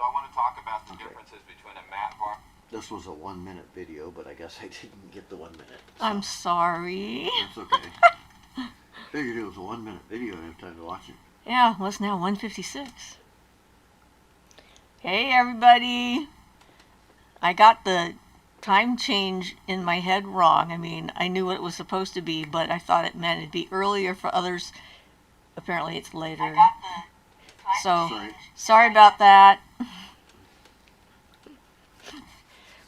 I want to talk about the differences between a matte bar. This was a 1 minute video, but I guess I didn't get the 1 minute. So. I'm sorry. That's okay. Figured it was a 1 minute video and I have time to watch it. Yeah, well, it's now 1:56. Hey, everybody. I got the time change in my head wrong. I mean, I knew what it was supposed to be, but I thought it meant it'd be earlier for others. Apparently, it's later. So, sorry about that.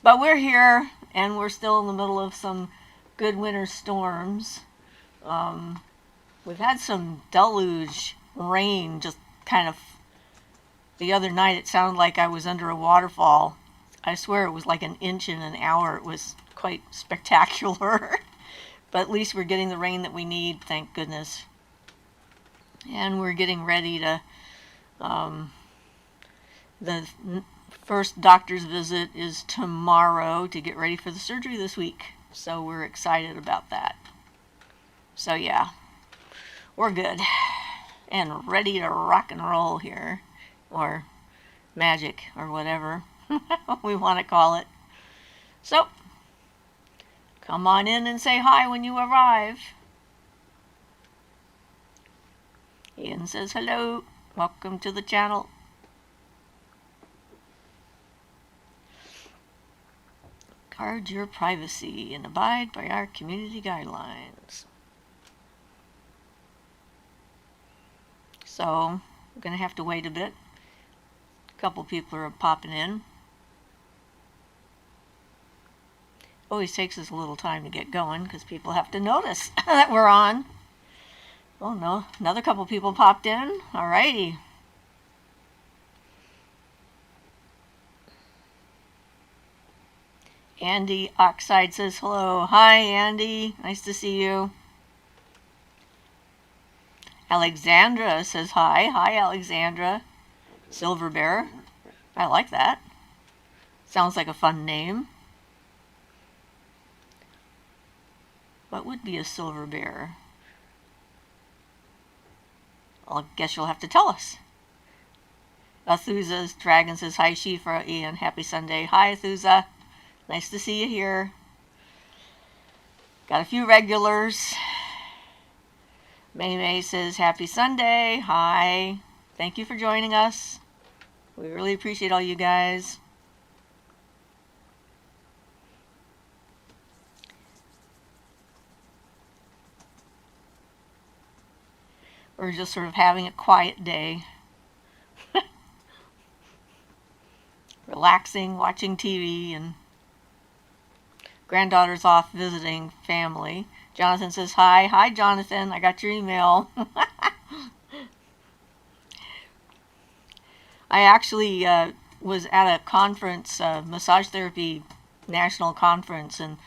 But we're here, and we're still in the middle of some good winter storms. We've had some deluge rain, just kind of. The other night, it sounded like I was under a waterfall. I swear it was like an inch in an hour. It was quite spectacular. But at least we're getting the rain that we need, thank goodness. And we're getting ready to... the first doctor's visit is tomorrow to get ready for the surgery this week. So we're excited about that. So yeah, we're good. And ready to rock and roll here. Or magic, or whatever we want to call it. So, come on in and say hi when you arrive. Ian says hello. Welcome to the channel. Guard your privacy and abide by our community guidelines. So, we're going to have to wait a bit. A couple people are popping in. Always takes us a little time to get going because people have to notice that we're on. Oh no, another couple people popped in. Alrighty. Andy Oxide says hello. Hi Andy, nice to see you. Alexandra says hi. Hi Alexandra. Silver Bear. I like that. Sounds like a fun name. What would be a silver bear? I guess you'll have to tell us. Athuza's Dragon says hi Siofra, Ian. Happy Sunday. Hi Athuza. Nice to see you here. Got a few regulars. May May says happy Sunday. Hi. Thank you for joining us. We really appreciate all you guys. We're just sort of having a quiet day. Relaxing, watching TV, and granddaughter's off visiting family. Jonathan says hi. Hi Jonathan, I got your email. I actually was at a conference, massage therapy national conference, and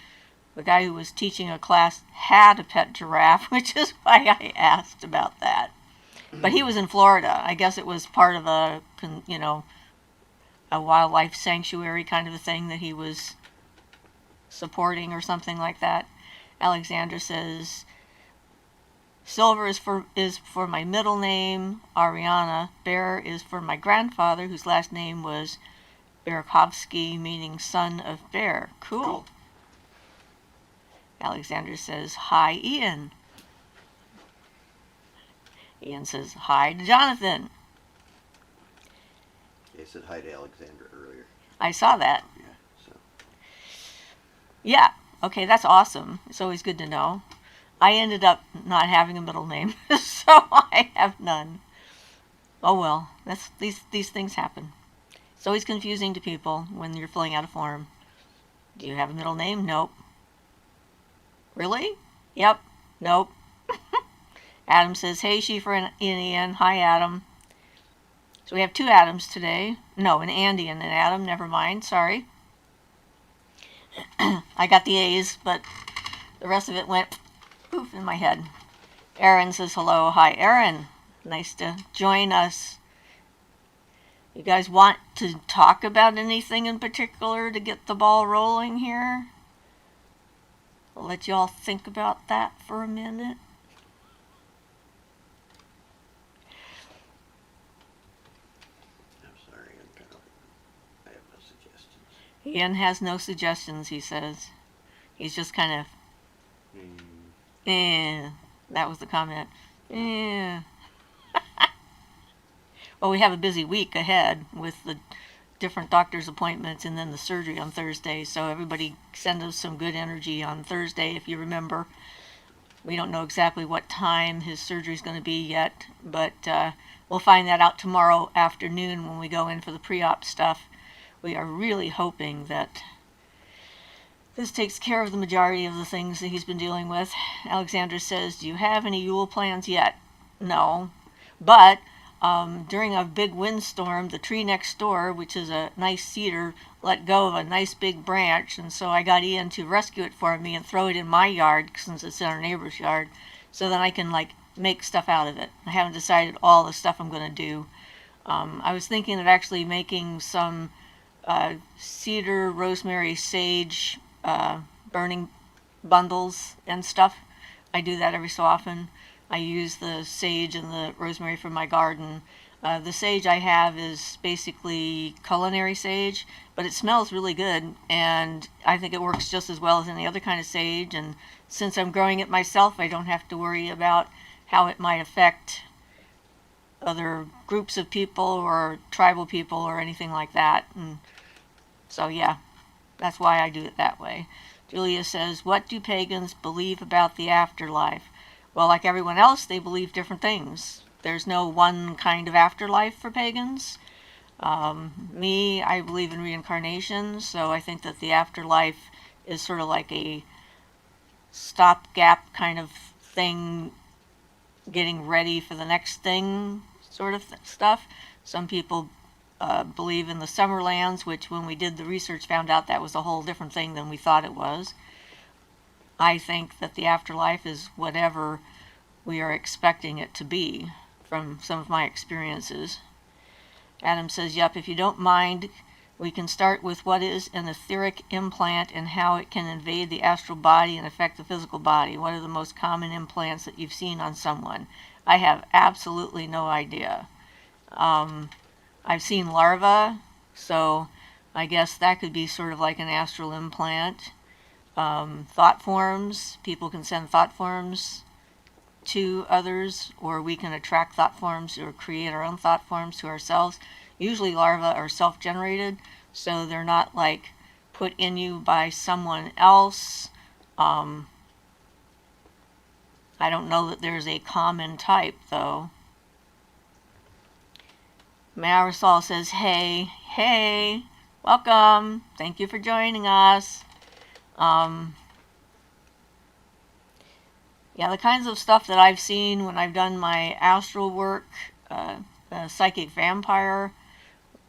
the guy who was teaching a class had a pet giraffe, which is why I asked about that. But he was in Florida. I guess it was part of a, a wildlife sanctuary kind of a thing that he was supporting or something like that. Alexandra says, Silver is for my middle name, Ariana. Bear is for my grandfather, whose last name was Berkovsky, meaning son of bear. Cool. Alexander says, hi, Ian. Ian says, hi to Jonathan. I said hi to Alexandra earlier. I saw that. Yeah, so. Yeah, okay, that's awesome. It's always good to know. I ended up not having a middle name, so I have none. Oh well, these things happen. It's always confusing to people when you're filling out a form. Do you have a middle name? Nope. Really? Yep. Nope. Adam says, hey, Siofra and Ian. Hi, Adam. So we have two Adams today. No, an Andy and an Adam. Never mind. Sorry. I got the A's, but the rest of it went poof in my head. Aaron says hello. Hi, Aaron. Nice to join us. You guys want to talk about anything in particular to get the ball rolling here? I'll let you all think about that for a minute. I'm sorry, I'm kind of Ian has no suggestions, he says. He's just kind of, that was the comment. Well, we have a busy week ahead with the different doctor's appointments and then the surgery on Thursday, so everybody send us some good energy on Thursday, if you remember. We don't know exactly what time his surgery is going to be yet, but we'll find that out tomorrow afternoon when we go in for the pre-op stuff. We are really hoping that this takes care of the majority of the things that he's been dealing with. Alexandra says, do you have any Yule plans yet? No. But during a big windstorm, the tree next door, which is a nice cedar, let go of a nice big branch, and so I got Ian to rescue it for me and throw it in my yard, since it's in our neighbor's yard, so then I can make stuff out of it. I haven't decided all the stuff I'm going to do. I was thinking of actually making some cedar, rosemary, sage burning bundles and stuff. I do that every so often. I use the sage and the rosemary from my garden. The sage I have is basically culinary sage, but it smells really good, and I think it works just as well as any other kind of sage, and since I'm growing it myself, I don't have to worry about how it might affect other groups of people or tribal people or anything like that. And so yeah, that's why I do it that way. Julia says, what do pagans believe about the afterlife? Well, like everyone else, they believe different things. There's no one kind of afterlife for pagans. I believe in reincarnation, so I think that the afterlife is sort of like a stopgap kind of thing, getting ready for the next thing sort of stuff. Some people believe in the summer lands, which when we did the research found out that was a whole different thing than we thought it was. I think that the afterlife is whatever we are expecting it to be from some of my experiences. Adam says, yep, if you don't mind, we can start with what is an etheric implant and how it can invade the astral body and affect the physical body. What are the most common implants that you've seen on someone? I have absolutely no idea. I've seen larvae, so I guess that could be sort of like an astral implant. Thought forms, people can send thought forms to others, or we can attract thought forms or create our own thought forms to ourselves. Usually larvae are self-generated, so they're not put in you by someone else. I don't know that there's a common type, though. Marisol says, hey, welcome. Thank you for joining us. Yeah, the kinds of stuff that I've seen when I've done my astral work, the psychic vampire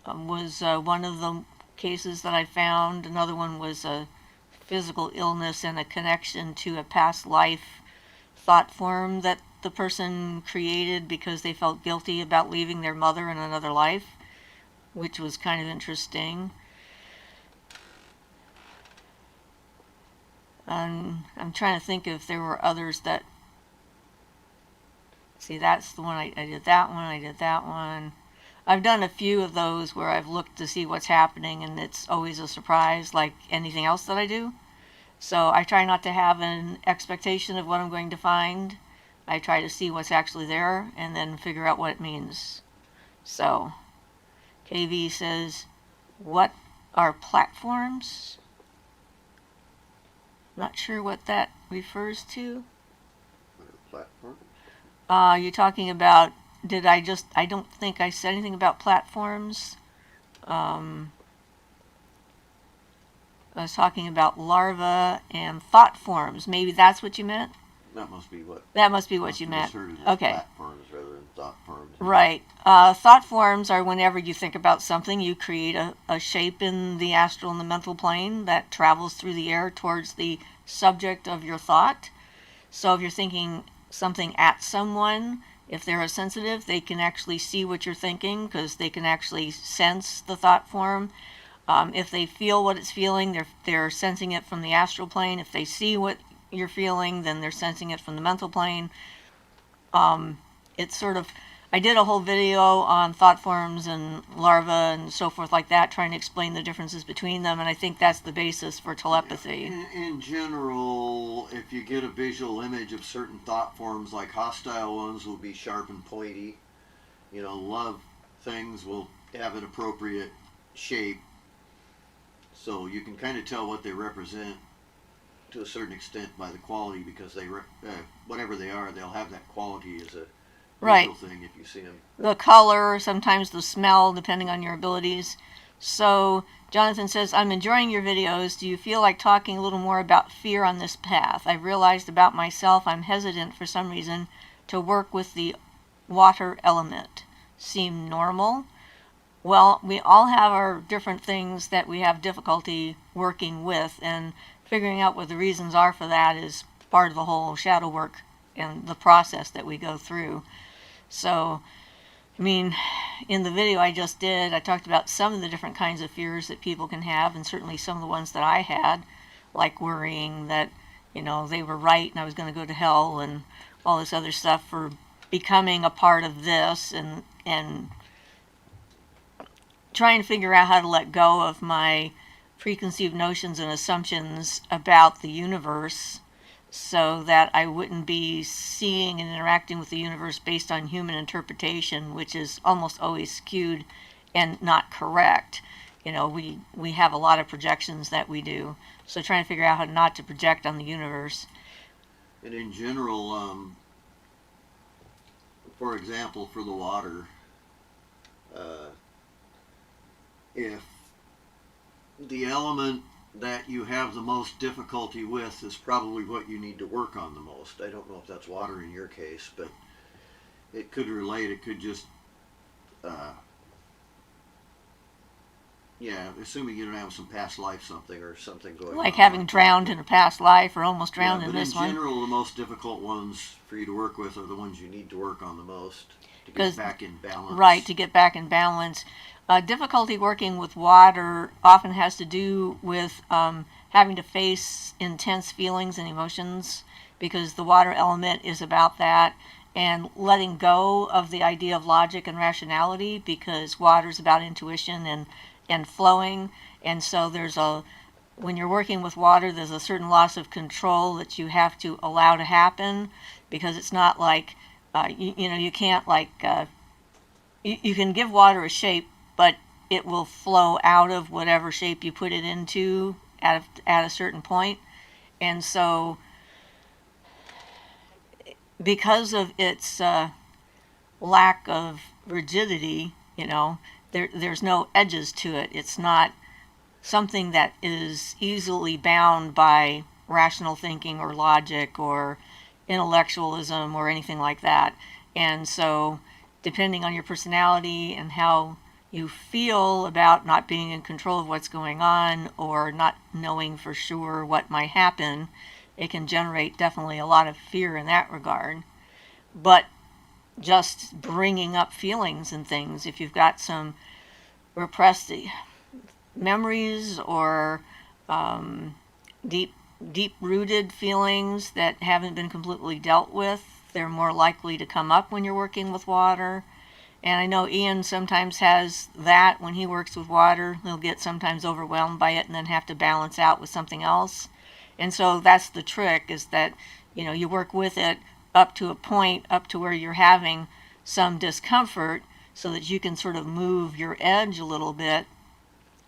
was one of the cases that I found. Another one was a physical illness and a connection to a past life thought form that the person created because they felt guilty about leaving their mother in another life, which was kind of interesting. I'm trying to think if there were others that... See, that's the one I did that one, I did that one. I've done a few of those where I've looked to see what's happening, and it's always a surprise, like anything else that I do. So I try not to have an expectation of what I'm going to find. I try to see what's actually there, and then figure out what it means. So, KV says, what are platforms? Not sure what that refers to. Platform? You're talking about, I don't think I said anything about platforms. I was talking about larvae and thought forms. Maybe that's what you meant? That must be what you meant. Okay. Platforms rather than thought forms. Right. Thought forms are whenever you think about something, you create a shape in the astral and the mental plane that travels through the air towards the subject of your thought. So if you're thinking something at someone, if they're sensitive, they can actually see what you're thinking because they can actually sense the thought form. If they feel what it's feeling, they're sensing it from the astral plane. If they see what you're feeling, then they're sensing it from the mental plane. It's sort of I did a whole video on thought forms and larvae and so forth like that, trying to explain the differences between them, and I think that's the basis for telepathy. In general, if you get a visual image of certain thought forms, like hostile ones will be sharp and pointy. Love things will have an appropriate shape. So you can kind of tell what they represent to a certain extent by the quality, because they, whatever they are, they'll have that quality as a visual thing if you see them. The color, sometimes the smell, depending on your abilities. So Jonathan says, I'm enjoying your videos. Do you feel like talking a little more about fear on this path? I've realized about myself I'm hesitant for some reason to work with the water element. Seem normal? Well, we all have our different things that we have difficulty working with, and figuring out what the reasons are for that is part of the whole shadow work and the process that we go through. So, I mean, in the video I just did, I talked about some of the different kinds of fears that people can have, and certainly some of the ones that I had, like worrying that, they were right and I was going to go to hell, and all this other stuff for becoming a part of this, and trying to figure out how to let go of my preconceived notions and assumptions about the universe, so that I wouldn't be seeing and interacting with the universe based on human interpretation, which is almost always skewed and not correct. We have a lot of projections that we do, so trying to figure out how not to project on the universe. And in general, for example, for the water, if the element that you have the most difficulty with is probably what you need to work on the most. I don't know if that's water in your case, but it could relate. It could just, assuming you don't have some past life something or something going on. Like having drowned in a past life, or almost drowned in this one. But in general, the most difficult ones for you to work with are the ones you need to work on the most to get back in balance. Right, to get back in balance. Difficulty working with water often has to do with having to face intense feelings and emotions, because the water element is about that, and letting go of the idea of logic and rationality, because water is about intuition and flowing. And so when you're working with water, there's a certain loss of control that you have to allow to happen, because it's not like, you can't you can give water a shape, but it will flow out of whatever shape you put it into at a certain point. And so, because of its lack of rigidity, there's no edges to it. It's not something that is easily bound by rational thinking or logic or intellectualism or anything like that. And so, depending on your personality and how you feel about not being in control of what's going on, or not knowing for sure what might happen, it can generate definitely a lot of fear in that regard. But just bringing up feelings and things, if you've got some repressed memories or deep-rooted feelings that haven't been completely dealt with, they're more likely to come up when you're working with water. And I know Ian sometimes has that when he works with water. He'll get sometimes overwhelmed by it and then have to balance out with something else. And so that's the trick, is that, you work with it up to a point, up to where you're having some discomfort, so that you can sort of move your edge a little bit.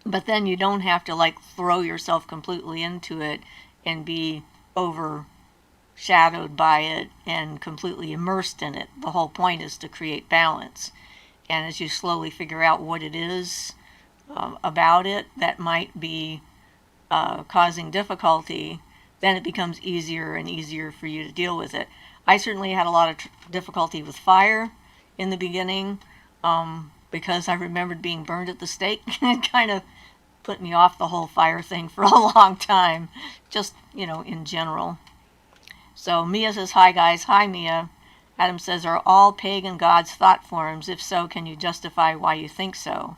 But then you don't have to throw yourself completely into it and be overshadowed by it and completely immersed in it. The whole point is to create balance. And as you slowly figure out what it is about it that might be causing difficulty, then it becomes easier and easier for you to deal with it. I certainly had a lot of difficulty with fire in the beginning, because I remembered being burned at the stake. It kind of put me off the whole fire thing for a long time, just, in general. So Mia says, hi guys. Hi Mia. Adam says, are all pagan gods thought forms? If so, can you justify why you think so?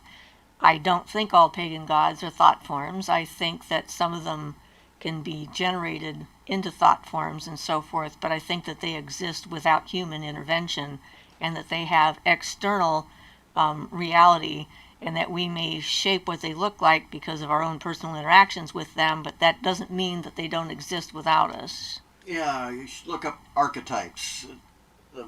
I don't think all pagan gods are thought forms. I think that some of them can be generated into thought forms and so forth, but I think that they exist without human intervention, and that they have external reality, and that we may shape what they look like because of our own personal interactions with them, but that doesn't mean that they don't exist without us. Yeah, you should look up archetypes, the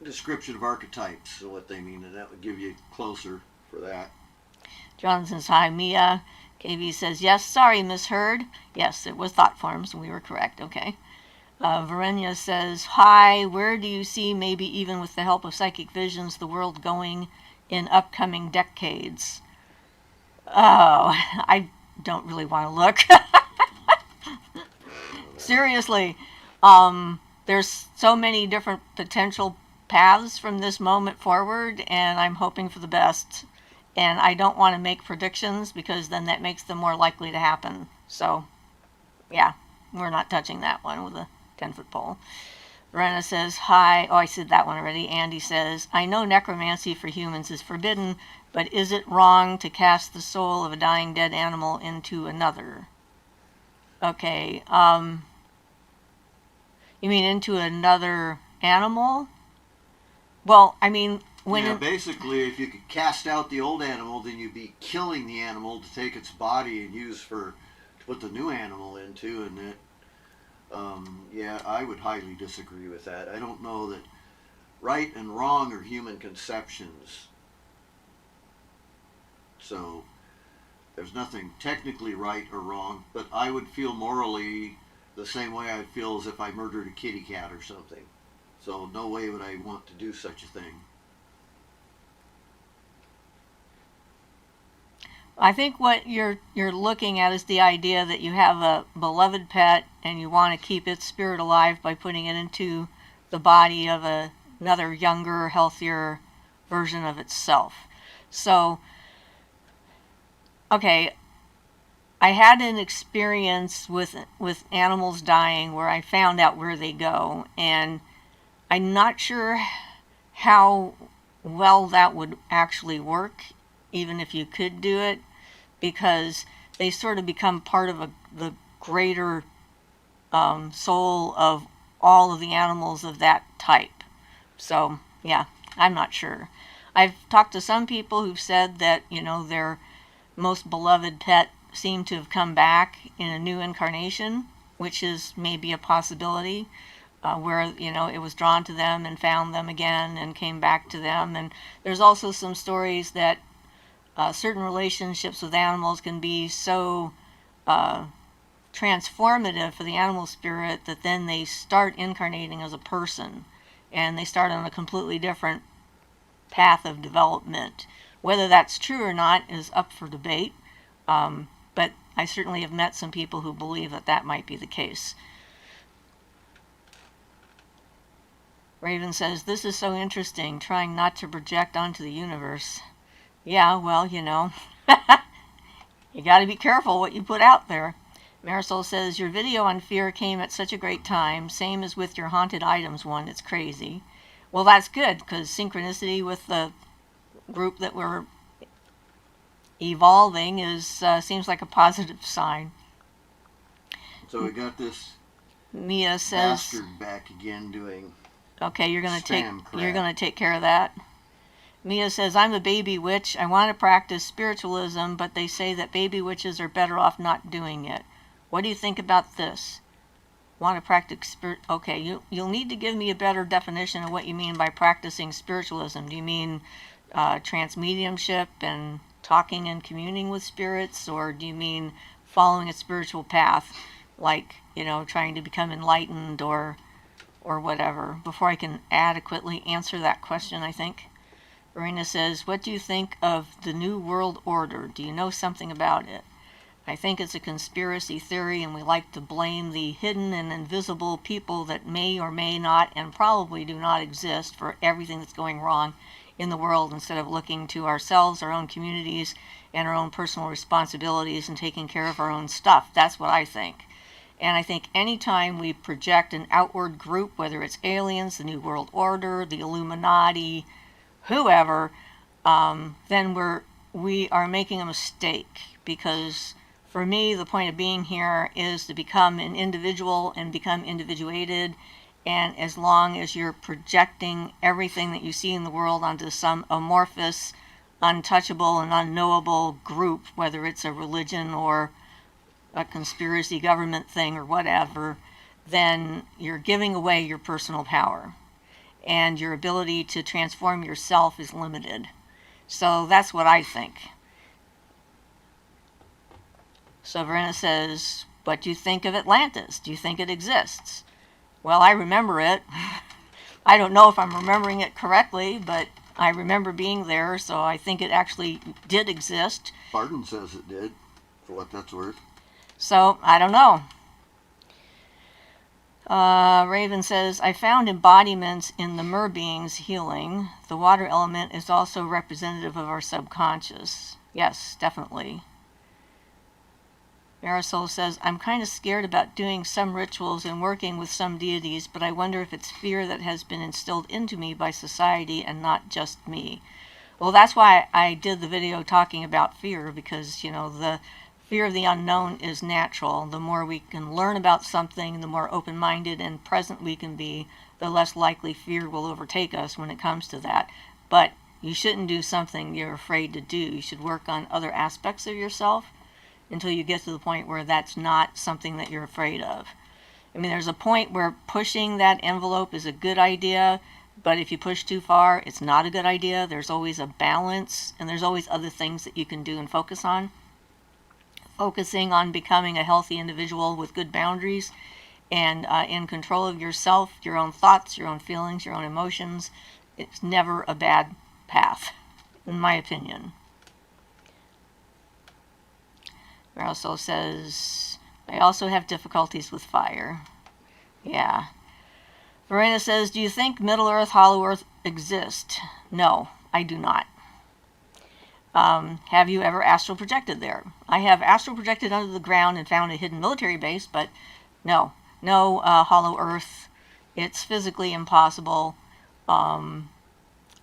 description of archetypes, and what they mean, and that would give you closer for that. John says, hi, Mia. KV says, yes, sorry, misheard. Yes, it was thought forms, and we were correct, okay. Verenia says, hi, where do you see, maybe even with the help of psychic visions, the world going in upcoming decades? Oh, I don't really want to look. Seriously, there's so many different potential paths from this moment forward, and I'm hoping for the best. And I don't want to make predictions because then that makes them more likely to happen. So, yeah, we're not touching that one with a 10-foot pole. Brenna says, hi. Oh, I said that one already. Andy says, I know necromancy for humans is forbidden, but is it wrong to cast the soul of a dying dead animal into another? Okay, you mean into another animal? Well, I mean, basically, if you could cast out the old animal, then you'd be killing the animal to take its body and use to put the new animal into, and it, I would highly disagree with that. I don't know that right and wrong are human conceptions. So, there's nothing technically right or wrong, but I would feel morally the same way I'd feel as if I murdered a kitty cat or something. So, no way would I want to do such a thing. I think what you're looking at is the idea that you have a beloved pet and you want to keep its spirit alive by putting it into the body of another younger, healthier version of itself. So, okay, I had an experience with animals dying where I found out where they go, and I'm not sure how well that would actually work, even if you could do it, because they sort of become part of the greater soul of all of the animals of that type. So, yeah, I'm not sure. I've talked to some people who've said that, their most beloved pet seemed to have come back in a new incarnation, which is maybe a possibility, where, it was drawn to them and found them again and came back to them. And there's also some stories that certain relationships with animals can be so transformative for the animal spirit that then they start incarnating as a person, and they start on a completely different path of development. Whether that's true or not is up for debate, but I certainly have met some people who believe that that might be the case. Raven says, this is so interesting, trying not to project onto the universe. Yeah, well, you got to be careful what you put out there. Marisol says, your video on fear came at such a great time, same as with your haunted items one, it's crazy. Well, that's good, because synchronicity with the group that we're evolving seems like a positive sign. So we got this Mia says, bastard back again doing okay, you're gonna crap. take care of that. Mia says, I'm a baby witch. I want to practice spiritualism, but they say that baby witches are better off not doing it. What do you think about this? Want to practice okay, you'll need to give me a better definition of what you mean by practicing spiritualism. Do you mean trance mediumship and talking and communing with spirits, or do you mean following a spiritual path, like, trying to become enlightened or whatever? Before I can adequately answer that question, I think. Verena says, what do you think of the New World Order? Do you know something about it? I think it's a conspiracy theory, and we like to blame the hidden and invisible people that may or may not and probably do not exist for everything that's going wrong in the world, instead of looking to ourselves, our own communities, and our own personal responsibilities and taking care of our own stuff. That's what I think. And I think anytime we project an outward group, whether it's aliens, the New World Order, the Illuminati, whoever, then we are making a mistake, because for me, the point of being here is to become an individual and become individuated And as long as you're projecting everything that you see in the world onto some amorphous, untouchable, and unknowable group, whether it's a religion or a conspiracy government thing or whatever, then you're giving away your personal power. And your ability to transform yourself is limited. So that's what I think. So Verena says, what do you think of Atlantis? Do you think it exists? Well, I remember it. I don't know if I'm remembering it correctly, but I remember being there, so I think it actually did exist. Barton says it did, for what that's worth. So, I don't know. Raven says, I found embodiments in the mer beings healing. The water element is also representative of our subconscious. Yes, definitely. Marisol says, I'm kind of scared about doing some rituals and working with some deities, but I wonder if it's fear that has been instilled into me by society and not just me. Well, that's why I did the video talking about fear, because, you know, the fear of the unknown is natural. The more we can learn about something, the more open-minded and present we can be, the less likely fear will overtake us when it comes to that. But you shouldn't do something you're afraid to do. You should work on other aspects of yourself until you get to the point where that's not something that you're afraid of. I mean, there's a point where pushing that envelope is a good idea, but if you push too far, it's not a good idea. There's always a balance, and there's always other things that you can do and focus on. Focusing on becoming a healthy individual with good boundaries and in control of yourself, your own thoughts, your own feelings, your own emotions, it's never a bad path, in my opinion. Also says, I also have difficulties with fire. Yeah. Verena says, do you think Middle Earth, Hollow Earth exist? No, I do not. Have you ever astral projected there? I have astral projected under the ground and found a hidden military base, but no Hollow Earth. It's physically impossible.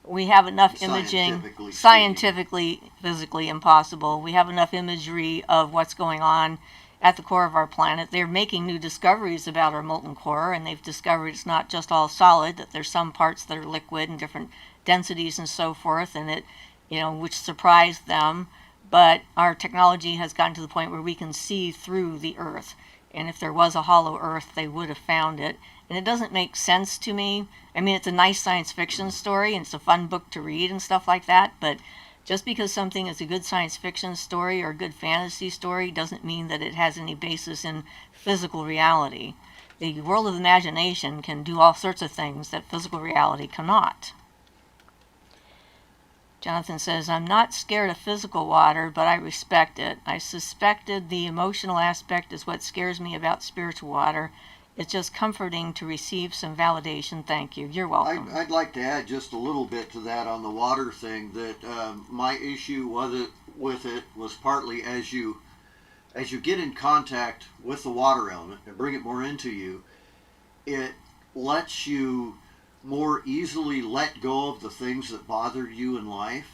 We have enough imaging, scientifically, physically impossible. We have enough imagery of what's going on at the core of our planet. They're making new discoveries about our molten core, and they've discovered it's not just all solid, that there's some parts that are liquid and different densities and so forth, and it, you know, which surprised them. But our technology has gotten to the point where we can see through the Earth. And if there was a hollow Earth, they would have found it. And it doesn't make sense to me. I mean, it's a nice science fiction story, and it's a fun book to read and stuff like that, but just because something is a good science fiction story or a good fantasy story doesn't mean that it has any basis in physical reality. The world of imagination can do all sorts of things that physical reality cannot. Jonathan says, I'm not scared of physical water, but I respect it. I suspected the emotional aspect is what scares me about spiritual water. It's just comforting to receive some validation. Thank you. You're welcome. I'd like to add just a little bit to that on the water thing, that my issue with it was partly as you get in contact with the water element and bring it more into you, it lets you more easily let go of the things that bothered you in life.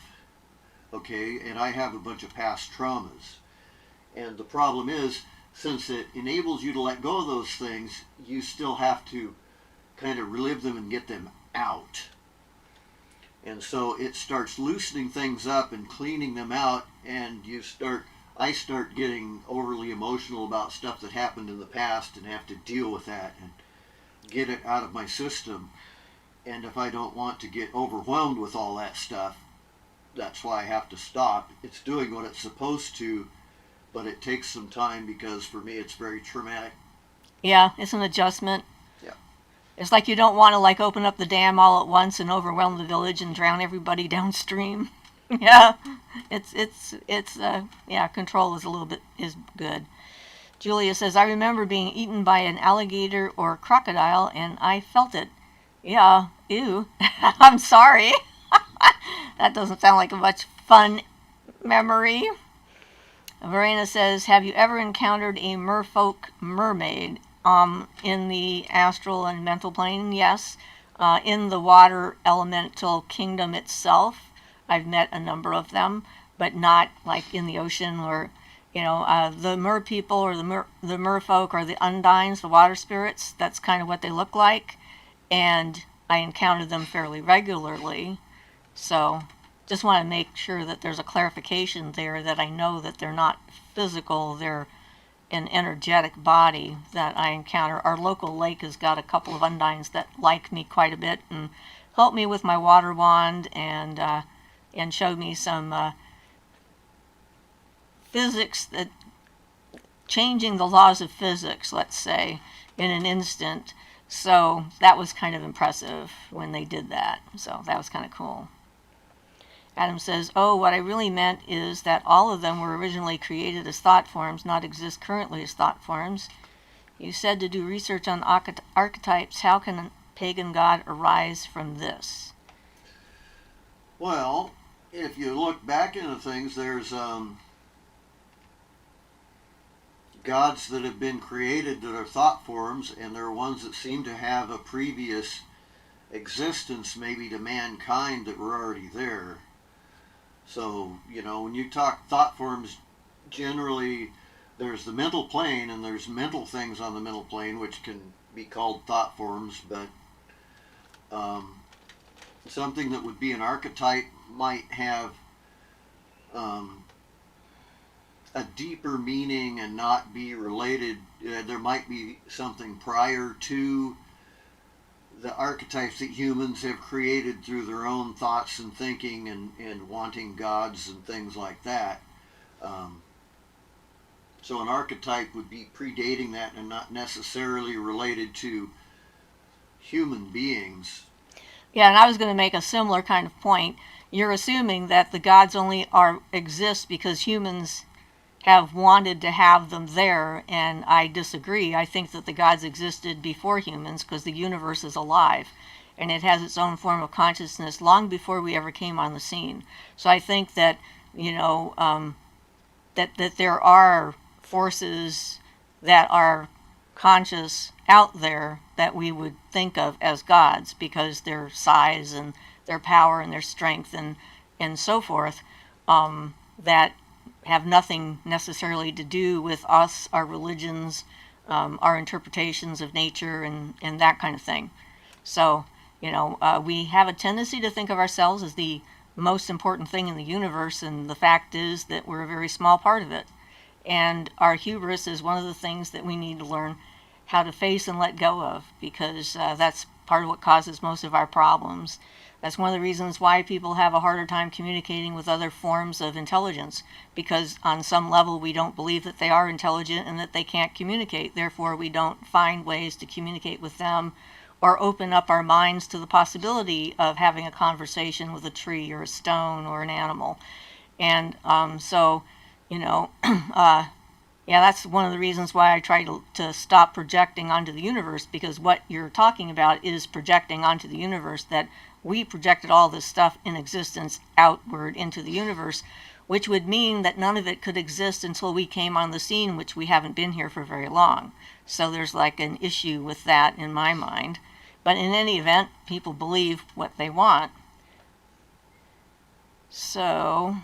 Okay, and I have a bunch of past traumas. And the problem is, since it enables you to let go of those things, you still have to kind of relive them and get them out. And so it starts loosening things up and cleaning them out, and I start getting overly emotional about stuff that happened in the past and have to deal with that and get it out of my system. And if I don't want to get overwhelmed with all that stuff, that's why I have to stop. It's doing what it's supposed to, but it takes some time because for me it's very traumatic. Yeah, it's an adjustment. Yeah. It's like you don't want to like open up the dam all at once and overwhelm the village and drown everybody downstream. Yeah, yeah, control is good. Julia says, I remember being eaten by an alligator or crocodile and I felt it. Yeah, ew. I'm sorry. That doesn't sound like a much fun memory. Verena says, have you ever encountered a merfolk mermaid in the astral and mental plane? Yes. In the water elemental kingdom itself, I've met a number of them, but not like in the ocean or, you know, the mer people or the merfolk or the undines, the water spirits. That's kind of what they look like. and I encounter them fairly regularly. So just want to make sure that there's a clarification there, that I know that they're not physical, they're an energetic body that I encounter. Our local lake has got a couple of undines that like me quite a bit and helped me with my water wand, and showed me some physics, that changing the laws of physics, let's say, in an instant. So that was kind of impressive when they did that. So that was kind of cool. Adam says, oh, what I really meant is that all of them were originally created as thought forms, not exist currently as thought forms. You said to do research on archetypes. How can a pagan god arise from this? Well, if you look back into things, there's gods that have been created that are thought forms, and there are ones that seem to have a previous existence, maybe to mankind, that were already there. So, when you talk thought forms, generally there's the mental plane, and there's mental things on the mental plane which can be called thought forms, but something that would be an archetype might have a deeper meaning and not be related. There might be something prior to the archetypes that humans have created through their own thoughts and thinking and wanting gods and things like that. So an archetype would be predating that and not necessarily related to human beings. Yeah, and I was going to make a similar kind of point. You're assuming that the gods only exist because humans have wanted to have them there, and I disagree. I think that the gods existed before humans, because the universe is alive and it has its own form of consciousness long before we ever came on the scene. So I think that that there are forces that are conscious out there that we would think of as gods, because their size and their power and their strength and so forth, that have nothing necessarily to do with us, our religions, our interpretations of nature, and that kind of thing. So, we have a tendency to think of ourselves as the most important thing in the universe, and the fact is that we're a very small part of it. And our hubris is one of the things that we need to learn how to face and let go of, because that's part of what causes most of our problems. That's one of the reasons why people have a harder time communicating with other forms of intelligence, because on some level we don't believe that they are intelligent and that they can't communicate. Therefore, we don't find ways to communicate with them or open up our minds to the possibility of having a conversation with a tree or a stone or an animal. And that's one of the reasons why I try to stop projecting onto the universe, because what you're talking about is projecting onto the universe, that we projected all this stuff in existence outward into the universe, which would mean that none of it could exist until we came on the scene, which we haven't been here for very long. So there's like an issue with that in my mind. But in any event, people believe what they want. So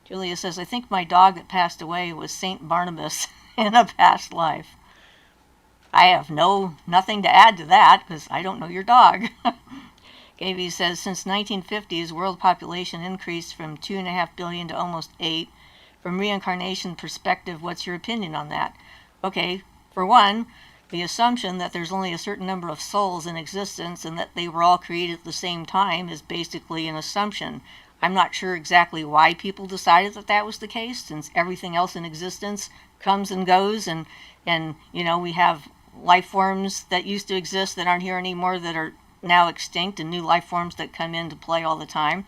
Julia says, I think my dog that passed away was Saint Barnabas in a past life. I have nothing to add to that, because I don't know your dog. Gaby says, since 1950s, world population increased from 2.5 billion to almost 8. From reincarnation perspective, what's your opinion on that? Okay, for one, the assumption that there's only a certain number of souls in existence and that they were all created at the same time is basically an assumption. I'm not sure exactly why people decided that that was the case, since everything else in existence comes and goes, and we have life forms that used to exist that aren't here anymore, that are now extinct, and new life forms that come into play all the time.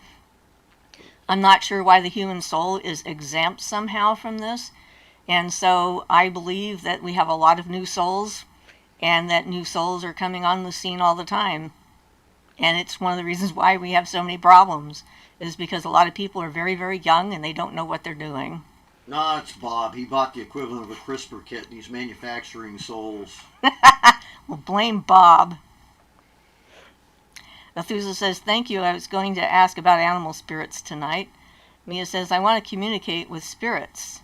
I'm not sure why the human soul is exempt somehow from this, and so I believe that we have a lot of new souls, and that new souls are coming on the scene all the time. And it's one of the reasons why we have so many problems, is because a lot of people are very, very young and they don't know what they're doing. No, it's Bob. He bought the equivalent of a CRISPR kit and he's manufacturing souls. Well, blame Bob. Methuselah says, thank you. I was going to ask about animal spirits tonight. Mia says, I want to communicate with spirits.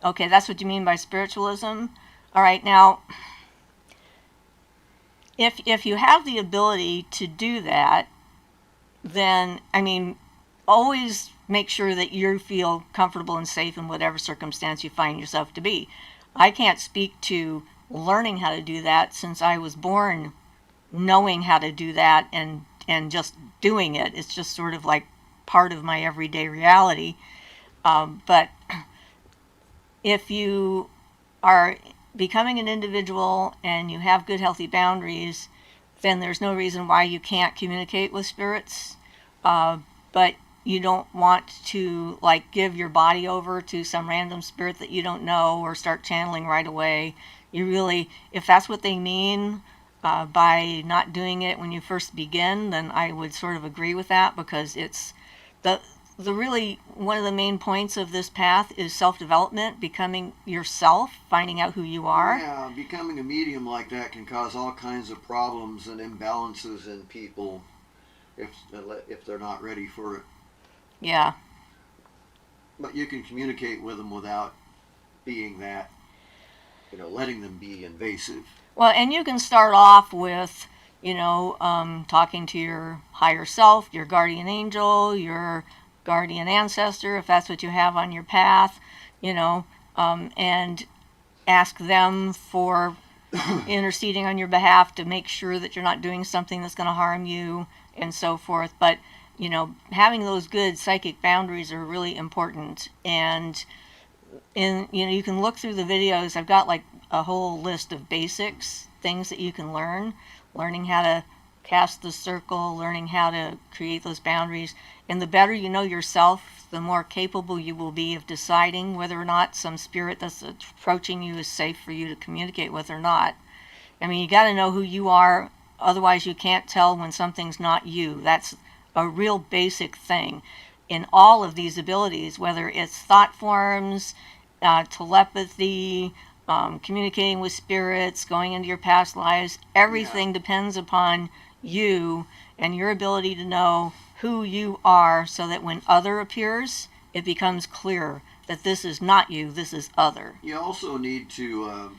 Okay, that's what you mean by spiritualism? All right, now, if you have the ability to do that, then, I mean, always make sure that you feel comfortable and safe in whatever circumstance you find yourself to be. I can't speak to learning how to do that, since I was born knowing how to do that and just doing it. It's just sort of like part of my everyday reality. But if you are becoming an individual and you have good, healthy boundaries, then there's no reason why you can't communicate with spirits. But you don't want to, like, give your body over to some random spirit that you don't know or start channeling right away. You really, if that's what they mean by not doing it when you first begin, then I would sort of agree with that, because it's the really, one of the main points of this path is self-development, becoming yourself, finding out who you are. Yeah, becoming a medium like that can cause all kinds of problems and imbalances in people if they're not ready for it. Yeah. But you can communicate with them without being that, letting them be invasive. Well, and you can start off with, talking to your higher self, your guardian angel, your guardian ancestor, if that's what you have on your path, and ask them for interceding on your behalf to make sure that you're not doing something that's going to harm you and so forth. But, having those good psychic boundaries are really important. And you can look through the videos. I've got like a whole list of basics, things that you can learning how to cast the circle, learning how to create those boundaries. And the better you know yourself, the more capable you will be of deciding whether or not some spirit that's approaching you is safe for you to communicate with or not. I mean, you got to know who you are, otherwise you can't tell when something's not you. That's a real basic thing in all of these abilities, whether it's thought forms, telepathy, communicating with spirits, going into your past lives. Everything depends upon you and your ability to know who you are, so that when other appears, it becomes clear that this is not you, this is other. You also need to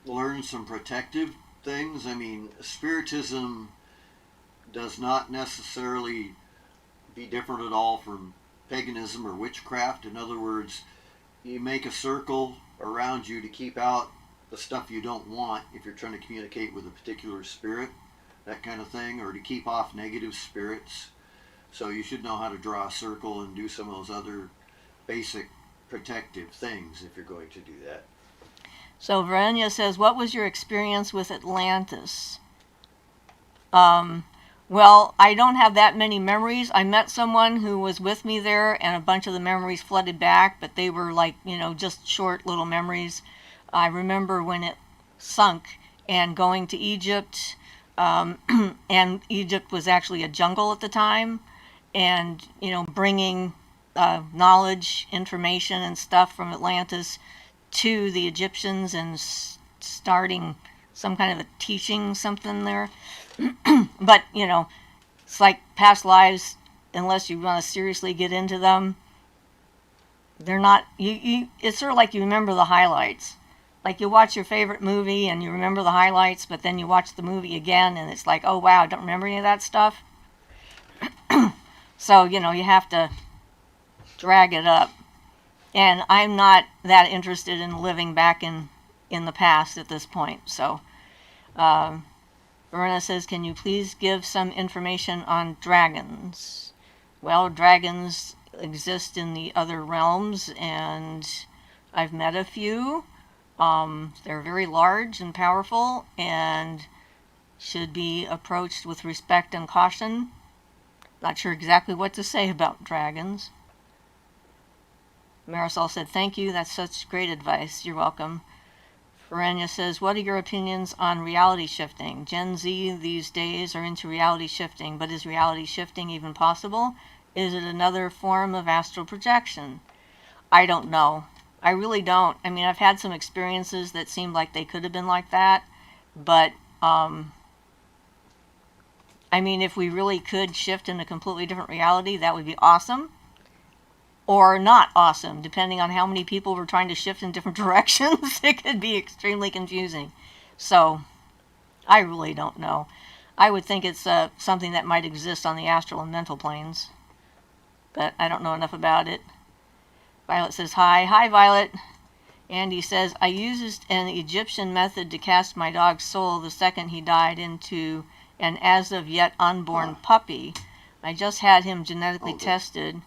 learn some protective things. I mean, Spiritism does not necessarily be different at all from paganism or witchcraft. In other words, you make a circle around you to keep out the stuff you don't want if you're trying to communicate with a particular spirit, that kind of thing, or to keep off negative spirits. So you should know how to draw a circle and do some of those other basic protective things if you're going to do that. So Verenia says, what was your experience with Atlantis? Well, I don't have that many memories. I met someone who was with me there, and a bunch of the memories flooded back, but they were like, just short little memories. I remember when it sunk and going to Egypt, and Egypt was actually a jungle at the time, and, bringing knowledge, information, and stuff from Atlantis to the Egyptians and starting some kind of a teaching something there. But, it's like past lives, unless you want to seriously get into them, they're not, it's sort of like you remember the highlights. Like you watch your favorite movie and you remember the highlights, but then you watch the movie again and it's like, oh wow, I don't remember any of that stuff. So, you have to drag it up. And I'm not that interested in living back in the past at this point. So, Verena says, can you please give some information on dragons? Well, dragons exist in the other realms, and I've met a few. They're very large and powerful and should be approached with respect and caution. Not sure exactly what to say about dragons. Marisol said, thank you, that's such great advice. You're welcome. Verenia says, what are your opinions on reality shifting? Gen Z these days are into reality shifting, but is reality shifting even possible? Is it another form of astral projection? I don't know. I really don't. I mean, I've had some experiences that seemed like they could have been like that, but, I mean, if we really could shift in a completely different reality, that would be awesome. Or not awesome, depending on how many people were trying to shift in different directions. It could be extremely confusing. So, I really don't know. I would think it's something that might exist on the astral and mental planes, but I don't know enough about it. Violet says, hi. Hi, Violet. Andy says, I used an Egyptian method to cast my dog's soul the second he died into an as of yet unborn puppy. I just had him genetically tested.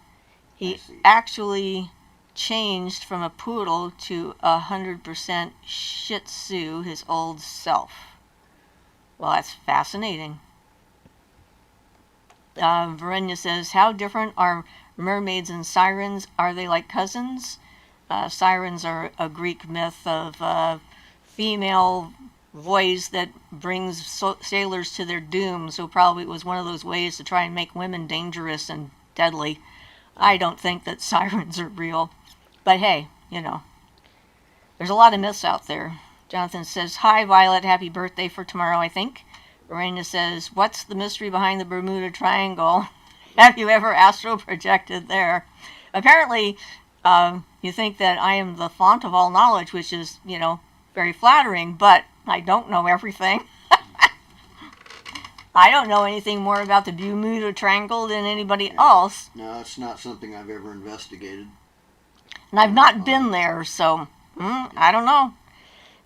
He actually changed from a poodle to 100% Shih Tzu, his old self. Well, that's fascinating. Verenia says, how different are mermaids and sirens? Are they like cousins? Sirens are a Greek myth of female voice that brings sailors to their doom, so probably it was one of those ways to try and make women dangerous and deadly. I don't think that sirens are real. But hey, you know, there's a lot of myths out there. Jonathan says, hi, Violet, happy birthday for tomorrow, I think. Lorena says, what's the mystery behind the Bermuda Triangle? Have you ever astral projected there? Apparently, you think that I am the font of all knowledge, which is, you know, very flattering, but I don't know everything. I don't know anything more about the Bermuda Triangle than anybody else. No, it's not something I've ever investigated. And I've not been there, so I don't know.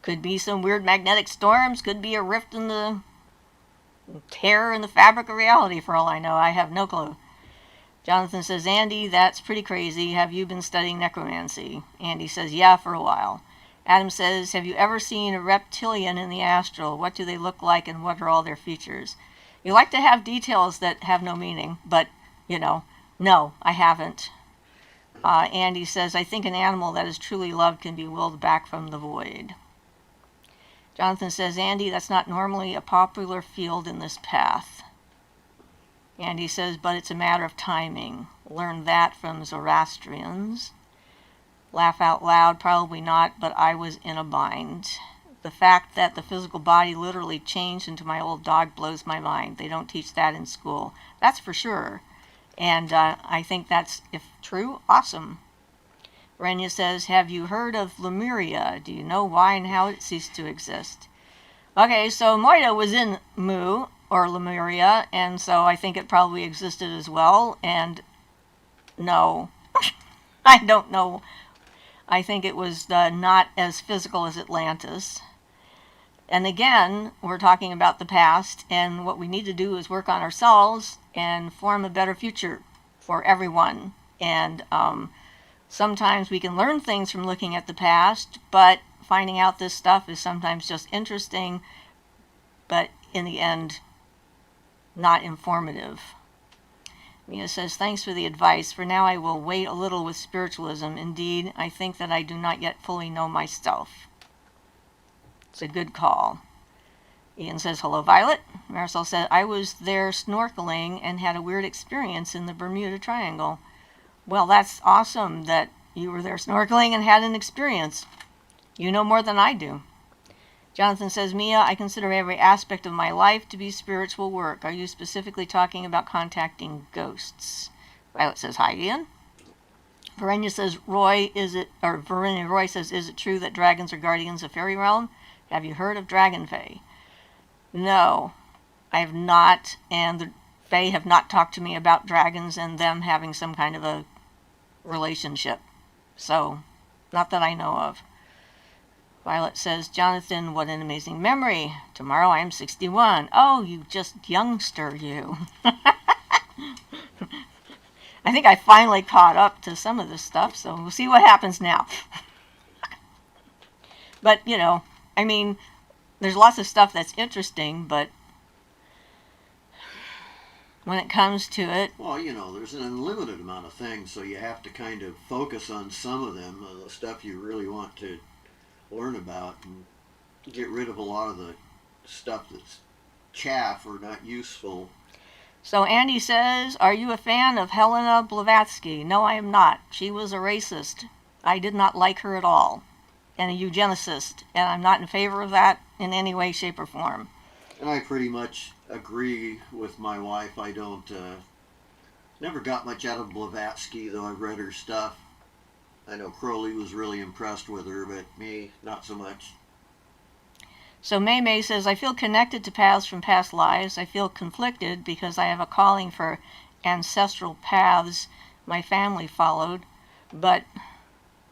Could be some weird magnetic storms, could be a rift in the tear in the fabric of reality, for all I know. I have no clue. Jonathan says, Andy, that's pretty crazy. Have you been studying necromancy? Andy says, yeah, for a while. Adam says, have you ever seen a reptilian in the astral? What do they look like and what are all their features? You like to have details that have no meaning, but, you know, no, I haven't. Andy says, I think an animal that is truly loved can be willed back from the void. Jonathan says, Andy, that's not normally a popular field in this path. Andy says, but it's a matter of timing. Learned that from Zoroastrians. Laugh out loud, probably not, but I was in a bind. The fact that the physical body literally changed into my old dog blows my mind. They don't teach that in school. That's for sure. And I think that's, if true, awesome. Renya says, have you heard of Lemuria? Do you know why and how it ceased to exist? Okay, so Moira was in Mu, or Lemuria, and so I think it probably existed as well, and no, I don't know. I think it was not as physical as Atlantis. And again, we're talking about the past, and what we need to do is work on ourselves and form a better future for everyone. And sometimes we can learn things from looking at the past, but finding out this stuff is sometimes just interesting, but in the end, not informative. Mia says, thanks for the advice. For now, I will wait a little with spiritualism. Indeed, I think that I do not yet fully know myself. It's a good call. Ian says, hello, Violet. Marisol said, I was there snorkeling and had a weird experience in the Bermuda Triangle. Well, that's awesome that you were there snorkeling and had an experience. You know more than I do. Jonathan says, Mia, I consider every aspect of my life to be spiritual work. Are you specifically talking about contacting ghosts? Violet says, hi, Ian. Verenia says, Roy says, is it true that dragons are guardians of fairy realm? Have you heard of Dragon Fae? No, I have not, and the Fae have not talked to me about dragons and them having some kind of a relationship. So, not that I know of. Violet says, Jonathan, what an amazing memory. Tomorrow I am 61. Oh, you just youngster, you. I think I finally caught up to some of this stuff, so we'll see what happens now. But, you know, I mean, there's lots of stuff that's interesting, but when it comes to it... Well, you know, there's an unlimited amount of things, so you have to kind of focus on some of them, the stuff you really want to learn about, and get rid of a lot of the stuff that's chaff or not useful. So Andy says, are you a fan of Helena Blavatsky? No, I am not. She was a racist. I did not like her at all. And a eugenicist. And I'm not in favor of that in any way, shape, or form. And I pretty much agree with my wife. I don't, never got much out of Blavatsky, though I've read her stuff. I know Crowley was really impressed with her, but me, not so much. So May May says, I feel connected to paths from past lives. I feel conflicted because I have a calling for ancestral paths my family followed, but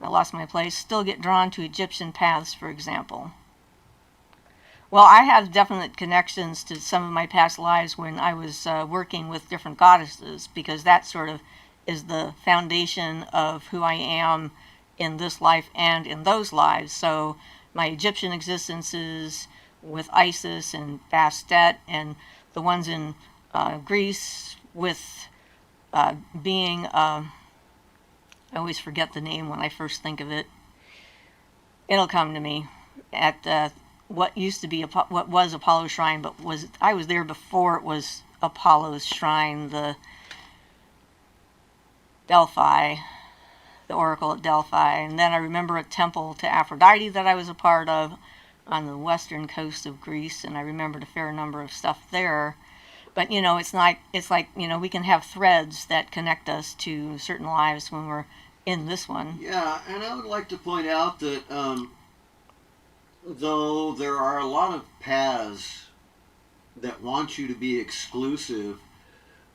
I lost my place. Still get drawn to Egyptian paths, for example. Well, I have definite connections to some of my past lives when I was working with different goddesses, because that sort of is the foundation of who I am in this life and in those lives. So my Egyptian existences with Isis and Bastet, and the ones in Greece with being, I always forget the name when I first think of it. It'll come to me at what used to be what was Apollo's shrine, but I was there before it was Apollo's shrine, the Delphi, the Oracle at Delphi. And then I remember a temple to Aphrodite that I was a part of on the western coast of Greece, and I remembered a fair number of stuff there. But it's like we can have threads that connect us to certain lives when we're in this one. Yeah, and I would like to point out that though there are a lot of paths that want you to be exclusive,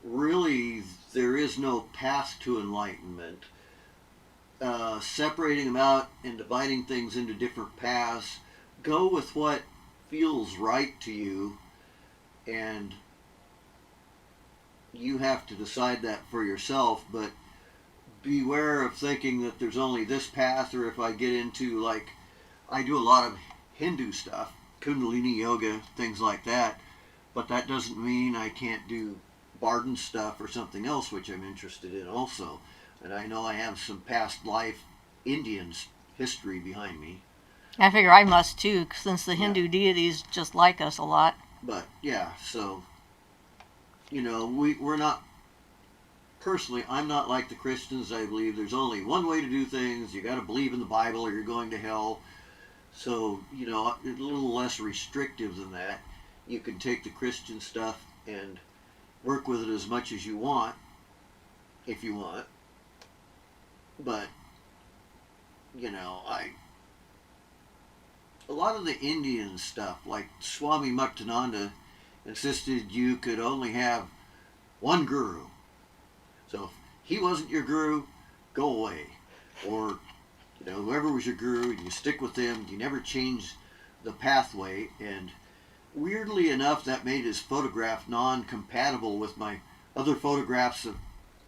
really there is no path to enlightenment. Separating them out and dividing things into different paths, go with what feels right to you, and you have to decide that for yourself. But beware of thinking that there's only this path, or if I get into, like, I do a lot of Hindu stuff, Kundalini yoga, things like that, but that doesn't mean I can't do Barden stuff or something else which I'm interested in also. And I know I have some past life Indians history behind me. I figure I must too, since the Hindu deities just like us a lot. But yeah, so we're not, personally, I'm not like the Christians. I believe there's only one way to do things. You got to believe in the Bible or you're going to hell. So a little less restrictive than that. You can take the Christian stuff and work with it as much as you want, if you want. But a lot of the Indian stuff, like Swami Muktananda insisted you could only have one guru. So if he wasn't your guru, go away. Or whoever was your guru, you stick with them. You never change the pathway. And weirdly enough, that made his photograph non-compatible with my other photographs of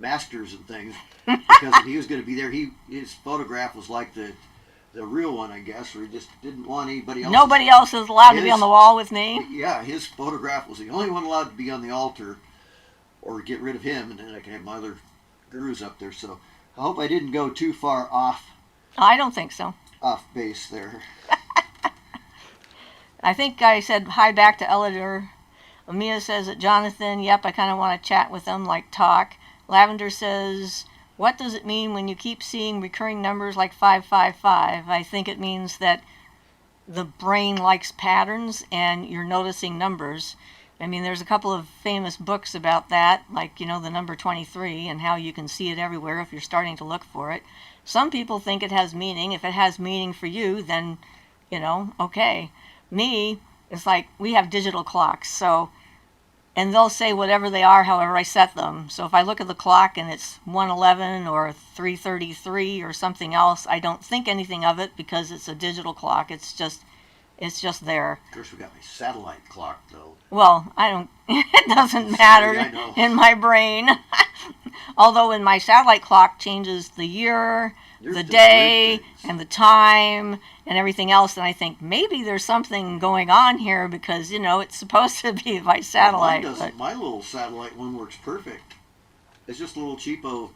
masters and things, because if he was going to be there, his photograph was like the real one, I guess, or he just didn't want anybody else. Nobody else is allowed to be on the wall with me. Yeah, his photograph was the only one allowed to be on the altar, or get rid of him, and then I can have my other gurus up there. So I hope I didn't go too far off. I don't think so. Off base there. I think I said hi back to Elidor. Amia says that Jonathan, yep, I kind of want to chat with them, like talk. Lavender says, what does it mean when you keep seeing recurring numbers like 555? I think it means that the brain likes patterns and you're noticing numbers. I mean, there's a couple of famous books about that, like, the number 23 and how you can see it everywhere if you're starting to look for it. Some people think it has meaning. If it has meaning for you, then, okay. Me, it's like we have digital clocks, so, and they'll say whatever they are, however I set them. So if I look at the clock and it's 1:11 or 3:33 or something else, I don't think anything of it because it's a digital clock. It's just there. Of course, we got my satellite clock, though. Well, it doesn't matter in my brain. Although in my satellite clock changes the year, the day, and the time, and everything else, and I think maybe there's something going on here because, it's supposed to be by satellite. Mine doesn't. My little satellite one works perfect. It's just a little cheapo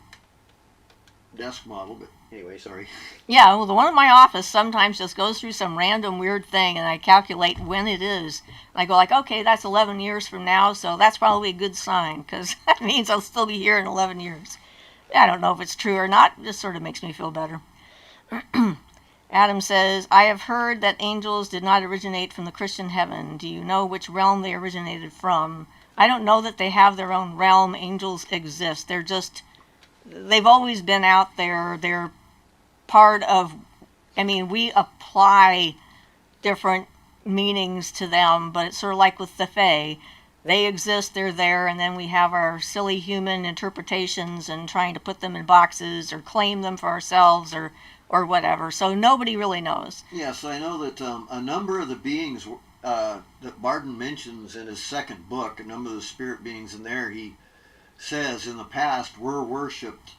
desk model, but anyway, sorry. Yeah, well, the one in my office sometimes just goes through some random weird thing, and I calculate when it is. And I go like, okay, that's 11 years from now, so that's probably a good sign, because that means I'll still be here in 11 years. I don't know if it's true or not. It just sort of makes me feel better. Adam says, I have heard that angels did not originate from the Christian heaven. Do you know which realm they originated from? I don't know that they have their own realm. Angels exist. They've always been out there. They're part of, we apply different meanings to them, but it's sort of like with the Fae. They exist, they're there, and then we have our silly human interpretations and trying to put them in boxes or claim them for ourselves or whatever. So nobody really knows. Yes, I know that a number of the beings that Barden mentions in his second book, a number of the spirit beings in there, he says in the past were worshipped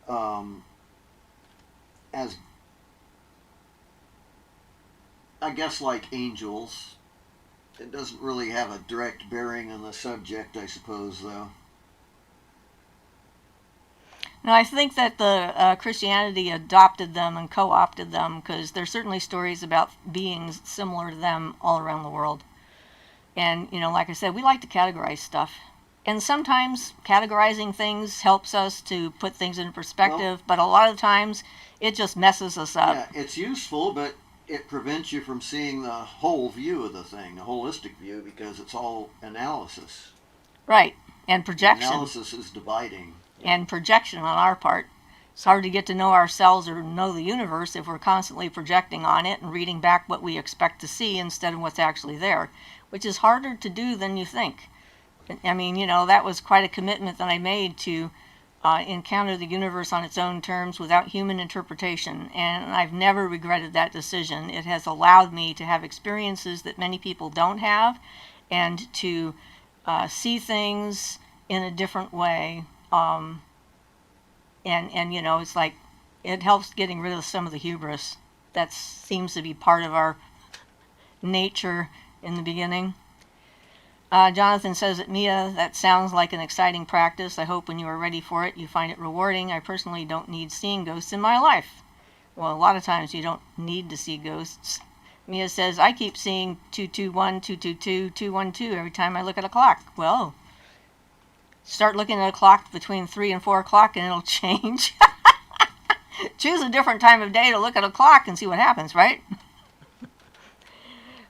as, I guess, like angels. It doesn't really have a direct bearing on the subject, I suppose, though. No, I think that the Christianity adopted them and co-opted them, because there's certainly stories about beings similar to them all around the world. And, like I said, we like to categorize stuff. And sometimes categorizing things helps us to put things in perspective, but a lot of times it just messes us up. Yeah, it's useful, but it prevents you from seeing the whole view of the thing, the holistic view, because it's all analysis. Right, and projection. Analysis is dividing. And projection on our part. It's hard to get to know ourselves or know the universe if we're constantly projecting on it and reading back what we expect to see instead of what's actually there, which is harder to do than you think. I mean, that was quite a commitment that I made to encounter the universe on its own terms without human interpretation, and I've never regretted that decision. It has allowed me to have experiences that many people don't have, and to see things in a different way. And it's like it helps getting rid of some of the hubris that seems to be part of our nature in the beginning. Jonathan says that, Mia, that sounds like an exciting practice. I hope when you are ready for it, you find it rewarding. I personally don't need seeing ghosts in my life. Well, a lot of times you don't need to see ghosts. Mia says, I keep seeing 221, 222, 212 every time I look at a clock. Well, start looking at a clock between 3 and 4 o'clock and it'll change. Choose a different time of day to look at a clock and see what happens, right?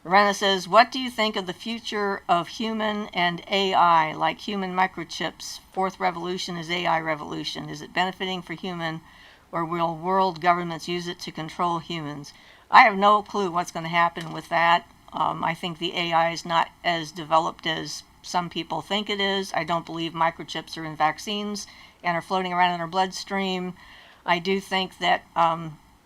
Rena says, what do you think of the future of human and AI, like human microchips? Fourth revolution is AI revolution. Is it benefiting for human, or will world governments use it to control humans? I have no clue what's going to happen with that. I think the AI is not as developed as some people think it is. I don't believe microchips are in vaccines and are floating around in our bloodstream. I do think that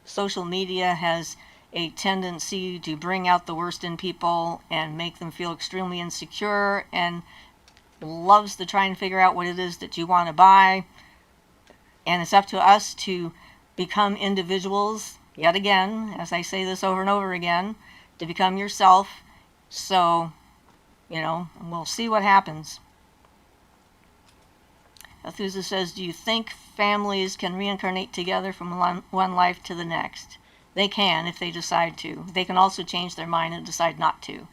social media has a tendency to bring out the worst in people and make them feel extremely insecure, and loves to try and figure out what it is that you want to buy. And it's up to us to become individuals, yet again, as I say this over and over again, to become yourself. So, we'll see what happens. Athusa says, do you think families can reincarnate together from one life to the next? They can if they decide to. They can also change their mind and decide not to.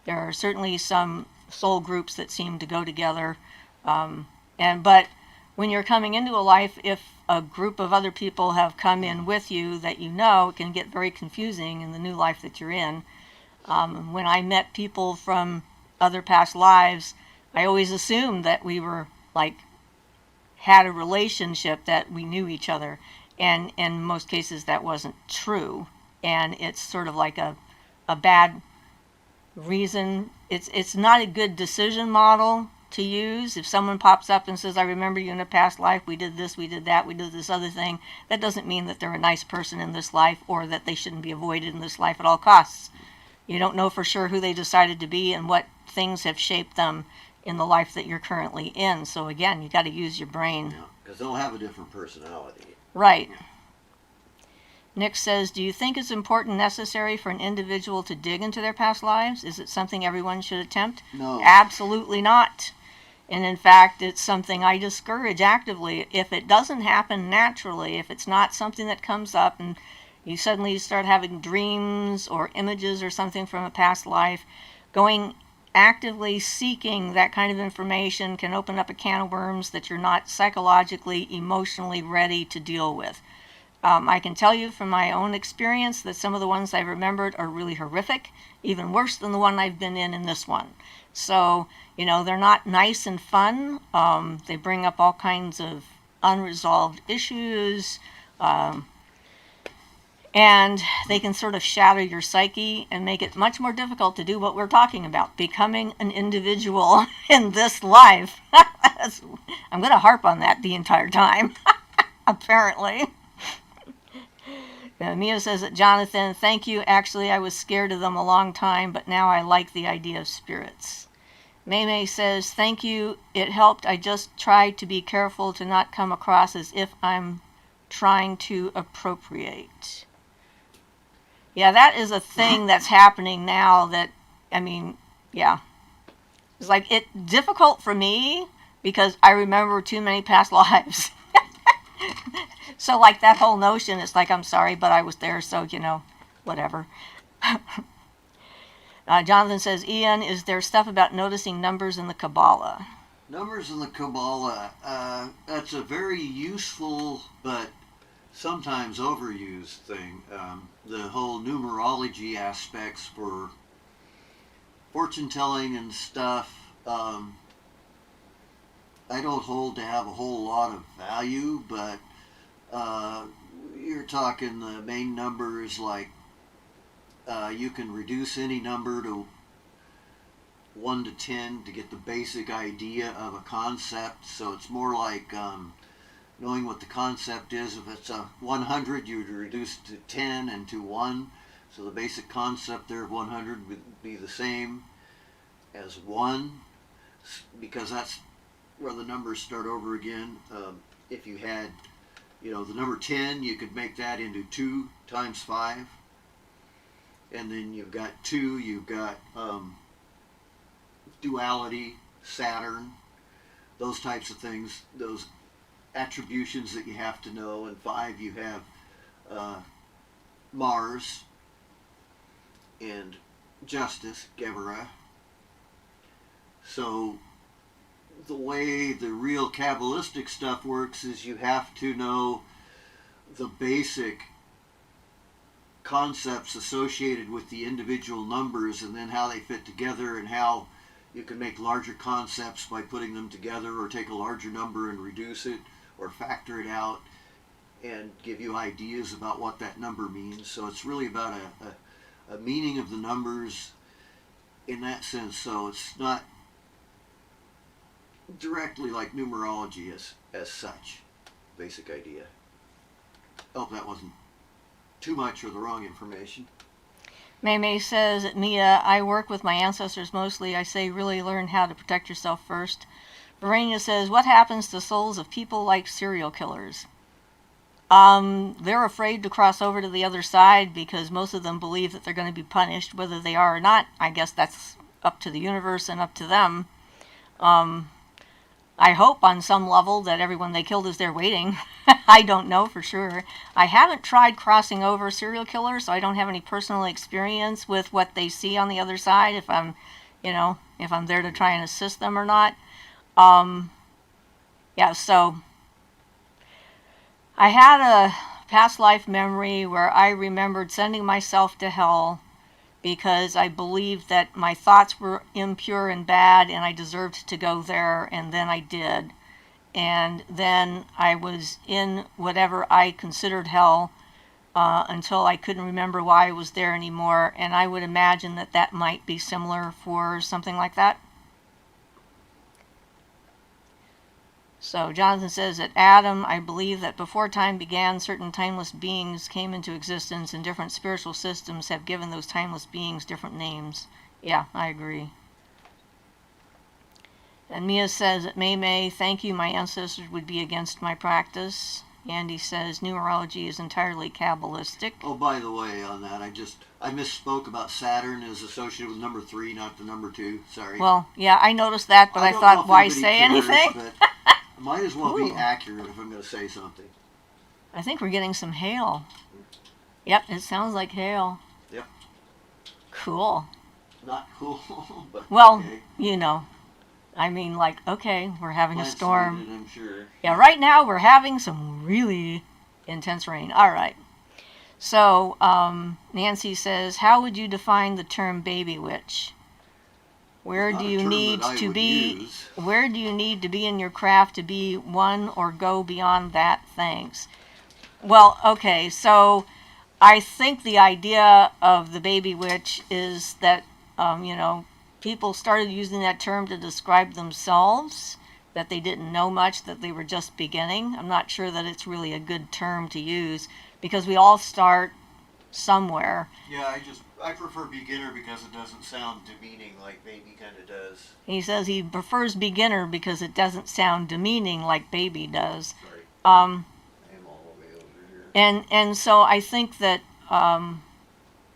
There are certainly some soul groups that seem to go together. But when you're coming into a life, if a group of other people have come in with you that it can get very confusing in the new life that you're in. When I met people from other past lives, I always assumed that we were had a relationship, that we knew each other. And in most cases that wasn't true, and it's sort of like a bad reason. It's not a good decision model to use. If someone pops up and says, I remember you in a past life, we did this, we did that, we did this other thing, that doesn't mean that they're a nice person in this life, or that they shouldn't be avoided in this life at all costs. You don't know for sure who they decided to be and what things have shaped them in the life that you're currently in. So again, you got to use your brain. Because they'll have a different personality. Right. Nick says, do you think it's important, necessary for an individual to dig into their past lives? Is it something everyone should attempt? No. Absolutely not. And in fact, it's something I discourage actively. If it doesn't happen naturally, if it's not something that comes up and you suddenly start having dreams or images or something from a past life, going actively seeking that kind of information can open up a can of worms that you're not psychologically, emotionally ready to deal with. I can tell you from my own experience that some of the ones I've remembered are really horrific, even worse than the one I've been in this one. So, they're not nice and fun. They bring up all kinds of unresolved issues. And they can sort of shatter your psyche and make it much more difficult to do what we're talking about, becoming an individual in this life. I'm going to harp on that the entire time, apparently. Mia says that, Jonathan, thank you. Actually, I was scared of them a long time, but now I like the idea of spirits. May says, thank you. It helped. I just tried to be careful to not come across as if I'm trying to appropriate. Yeah, that is a thing that's happening now that, I mean, yeah. It's like, it's difficult for me because I remember too many past lives. So, like, that whole notion, it's like, I'm sorry, but I was there, so, whatever. Jonathan says, Ian, is there stuff about noticing numbers in the Kabbalah? Numbers in the Kabbalah, that's a very useful but sometimes overused thing. The whole numerology aspects for fortune telling and stuff, I don't hold to have a whole lot of value, but you're talking the main numbers, like you can reduce any number to 1 to 10 to get the basic idea of a concept. So it's more like knowing what the concept is. If it's a 100, you'd reduce it to 10 and to 1. So the basic concept there of 100 would be the same as 1, because that's where the numbers start over again. If you had, the number 10, you could make that into 2 times 5. And then you've got 2, you've got duality, Saturn, those types of things, those attributions that you have to know. And 5, you have Mars and justice, Geburah. So the way the real Kabbalistic stuff works is you have to know the basic concepts associated with the individual numbers, and then how they fit together, and how you can make larger concepts by putting them together, or take a larger number and reduce it, or factor it out and give you ideas about what that number means. So it's really about a meaning of the numbers in that sense. So it's not directly like numerology as such. Basic idea. I hope that wasn't too much or the wrong information. May says, Mia, I work with my ancestors mostly. I say really learn how to protect yourself first. Verena says, what happens to souls of people like serial killers? They're afraid to cross over to the other side because most of them believe that they're going to be punished, whether they are or not. I guess that's up to the universe and up to them. I hope on some level that everyone they killed is there waiting. I don't know for sure. I haven't tried crossing over serial killers, so I don't have any personal experience with what they see on the other side, if I'm there to try and assist them or not. So I had a past life memory where I remembered sending myself to hell because I believed that my thoughts were impure and bad and I deserved to go there, and then I did. And then I was in whatever I considered hell until I couldn't remember why I was there anymore, and I would imagine that that might be similar for something like that. So Jonathan says that Adam, I believe that before time began, certain timeless beings came into existence, and different spiritual systems have given those timeless beings different names. Yeah, I agree. And Mia says that May, thank you, my ancestors would be against my practice. Andy says numerology is entirely Kabbalistic. Oh, by the way, on that, I misspoke about Saturn is associated with number 3, not the number 2. Sorry. Well, yeah, I noticed that, but I thought, why say anything? But might as well be accurate if I'm going to say something. I think we're getting some hail. Yep, it sounds like hail. Yep. Cool. Not cool, but well, okay. I mean, like, okay, we're having a storm. Needed, I'm sure. Yeah, right now we're having some really intense rain. All right. So, Nancy says, how would you define the term baby witch? Where do you need to be? Where do you need to be in your craft to be one or go beyond that? Thanks. Well, okay, so I think the idea of the baby witch is that, people started using that term to describe themselves, that they didn't know much, that they were just beginning. I'm not sure that it's really a good term to use because we all start somewhere. Yeah, I prefer beginner because it doesn't sound demeaning like baby kind of does. He says he prefers beginner because it doesn't sound demeaning like baby does. Sorry. I am all the way over here. And so I think that,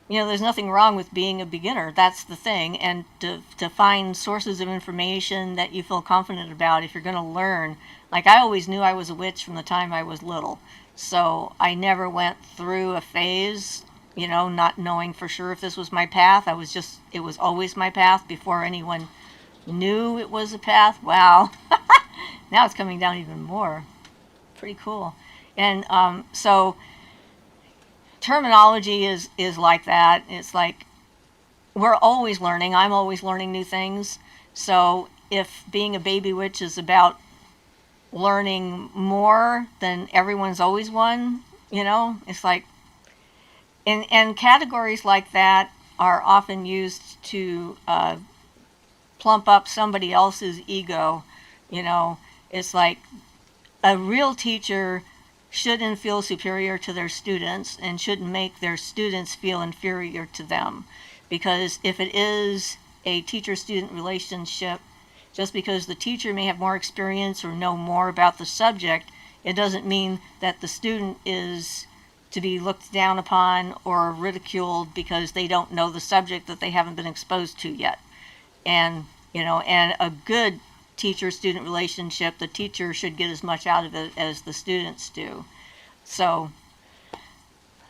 there's nothing wrong with being a beginner. That's the thing. And to find sources of information that you feel confident about if you're going to learn. Like I always knew I was a witch from the time I was little. So I never went through a phase, not knowing for sure if this was my path. It was always my path before anyone knew it was a path. Wow. Now it's coming down even more. Pretty cool. And so terminology is like that. It's like we're always learning. I'm always learning new things. So if being a baby witch is about learning more, then everyone's always one. It's like, and categories like that are often used to plump up somebody else's ego. It's like a real teacher shouldn't feel superior to their students and shouldn't make their students feel inferior to them. Because if it is a teacher-student relationship, just because the teacher may have more experience or know more about the subject, it doesn't mean that the student is to be looked down upon or ridiculed because they don't know the subject that they haven't been exposed to yet. And, and a good teacher-student relationship, the teacher should get as much out of it as the students do. So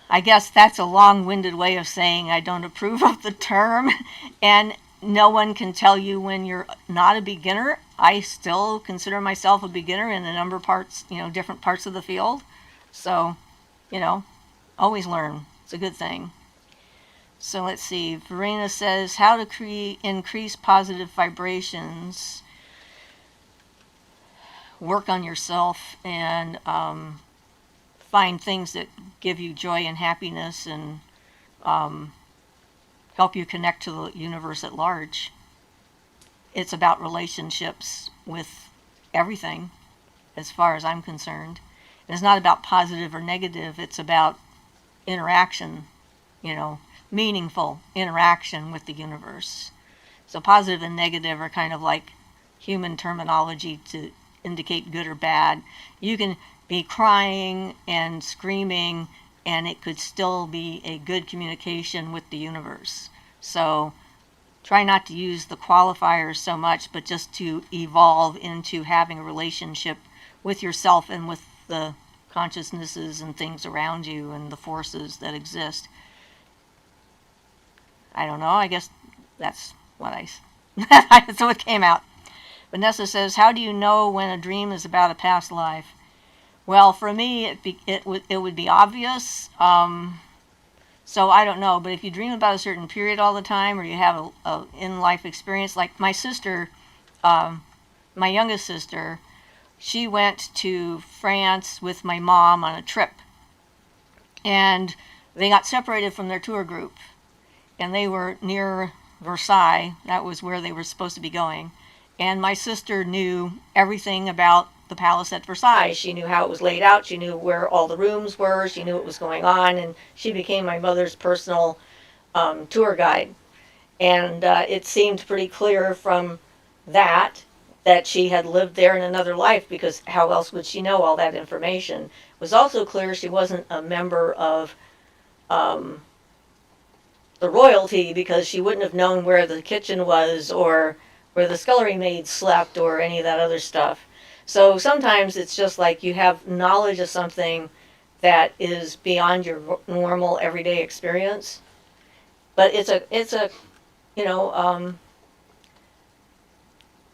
I guess that's a long-winded way of saying I don't approve of the term. And no one can tell you when you're not a beginner. I still consider myself a beginner in a number of parts, different parts of the field. So, always learn. It's a good thing. So let's see. Verena says, how to increase positive vibrations. Work on yourself and find things that give you joy and happiness and help you connect to the universe at large. It's about relationships with everything, as far as I'm concerned. And it's not about positive or negative. It's about interaction, meaningful interaction with the universe. So positive and negative are kind of like human terminology to indicate good or bad. You can be crying and screaming and it could still be a good communication with the universe. So try not to use the qualifiers so much, but just to evolve into having a relationship with yourself and with the consciousnesses and things around you and the forces that exist. I don't know, I guess that's what so it came out. Vanessa says, how do you know when a dream is about a past life? Well, for me, it would be obvious. So I don't know, but if you dream about a certain period all the time, or you have a in-life experience, like my sister, my youngest sister, she went to France with my mom on a trip, and they got separated from their tour group, and they were near Versailles. That was where they were supposed to be going. And my sister knew everything about the palace at Versailles. She knew how it was laid out. She knew where all the rooms were. She knew what was going on. And she became my mother's personal tour guide. And it seemed pretty clear from that she had lived there in another life, because how else would she know all that information? It was also clear she wasn't a member of the royalty, because she wouldn't have known where the kitchen was or where the scullery maid slept or any of that other stuff. So sometimes it's just like you have knowledge of something that is beyond your normal everyday experience. But it's a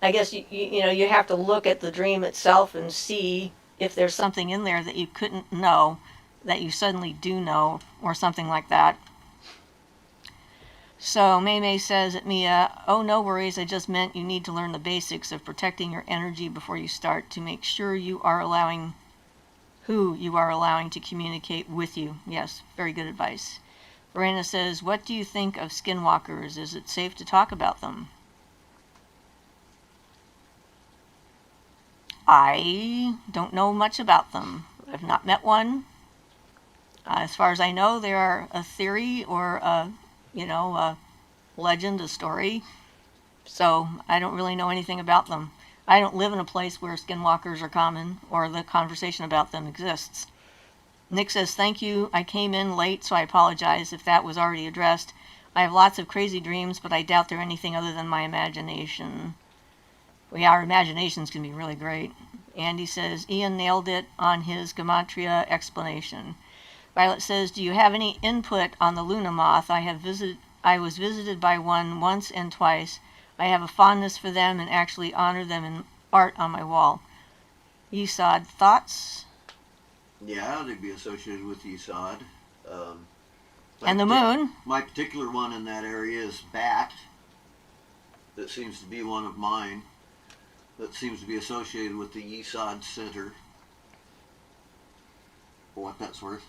I guess you have to look at the dream itself and see if there's something in there that you couldn't know that you suddenly do know, or something like that. So May says at Mia, oh, no worries, I just meant you need to learn the basics of protecting your energy before you start, to make sure you are allowing who you are allowing to communicate with you. Yes, very good advice. Verena says, what do you think of skinwalkers? Is it safe to talk about them? I don't know much about them. I've not met one. As far as I know, they are a theory or a legend, a story. So I don't really know anything about them. I don't live in a place where skinwalkers are common or the conversation about them exists. Nick says, thank you. I came in late, so I apologize if that was already addressed. I have lots of crazy dreams, but I doubt they're anything other than my imagination. Well, yeah, our imaginations can be really great. Andy says, Ian nailed it on his gematria explanation. Violet says, do you have any input on the Luna moth? I was visited by one once and twice. I have a fondness for them and actually honor them in art on my wall. Yesod, thoughts? Yeah, they'd be associated with Yesod. And the moon. My particular one in that area is Bat. That seems to be one of mine. That seems to be associated with the Yesod Center. For what that's worth.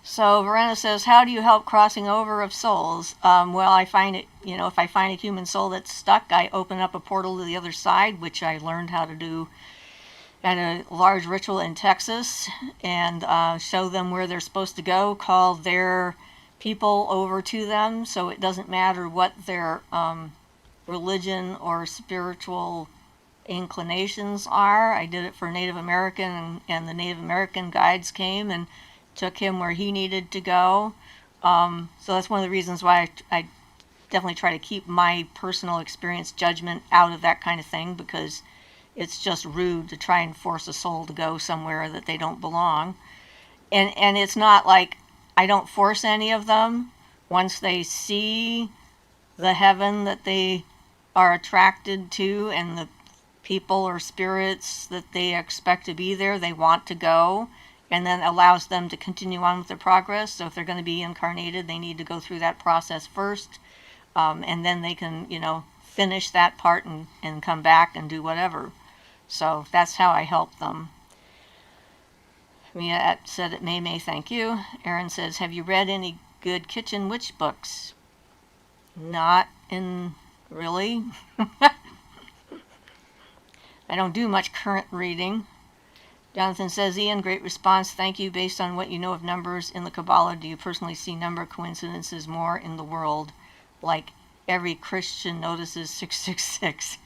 So Verena says, how do you help crossing over of souls? Well, I find it, if I find a human soul that's stuck, I open up a portal to the other side, which I learned how to do at a large ritual in Texas, and show them where they're supposed to go, call their people over to them, so it doesn't matter what their religion or spiritual inclinations are. I did it for Native American, and the Native American guides came and took him where he needed to go. So that's one of the reasons why I definitely try to keep my personal experience judgment out of that kind of thing, because it's just rude to try and force a soul to go somewhere that they don't belong. And it's not like I don't force any of them. Once they see the heaven that they are attracted to and the people or spirits that they expect to be there, they want to go, and then allows them to continue on with their progress. So if they're going to be incarnated, they need to go through that process first, and then they can, finish that part and come back and do whatever. So that's how I help them. Mia said it, May, thank you. Erin says, have you read any good kitchen witch books? Not in, really. I don't do much current reading. Jonathan says, Ian, great response. Thank you. Based on what you know of numbers in the Kabbalah, do you personally see number coincidences more in the world? Like every Christian notices 666.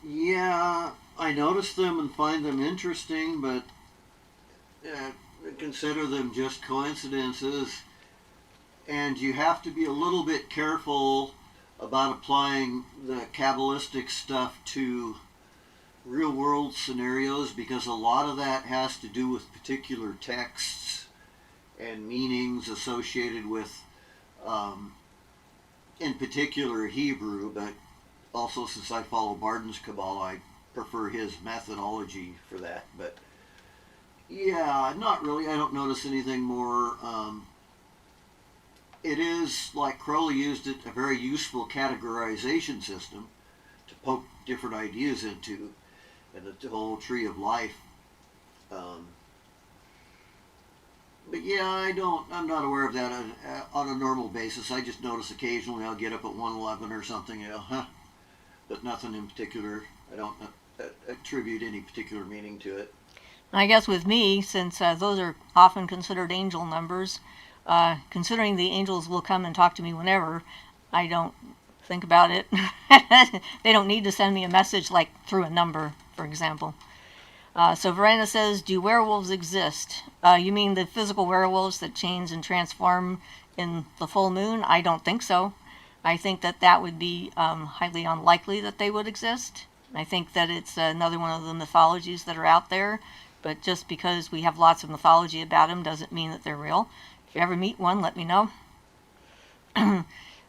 Yeah, I notice them and find them interesting, but consider them just coincidences. And you have to be a little bit careful about applying the Kabbalistic stuff to real world scenarios, because a lot of that has to do with particular texts and meanings associated with in particular Hebrew, but also since I follow Barden's Kabbalah, I prefer his methodology for that. But yeah, not really. I don't notice anything more. It is, like Crowley used it, a very useful categorization system to poke different ideas into, and the whole tree of life. But yeah, I'm not aware of that on a normal basis. I just notice occasionally I'll get up at 1:11 or something, but nothing in particular. I don't attribute any particular meaning to it. I guess with me, since those are often considered angel numbers, considering the angels will come and talk to me whenever, I don't think about it. They don't need to send me a message like through a number, for example. So Verena says, do werewolves exist? You mean the physical werewolves that change and transform in the full moon? I don't think so. I think that would be highly unlikely that they would exist. I think that it's another one of the mythologies that are out there, but just because we have lots of mythology about them doesn't mean that they're real. If you ever meet one, let me know.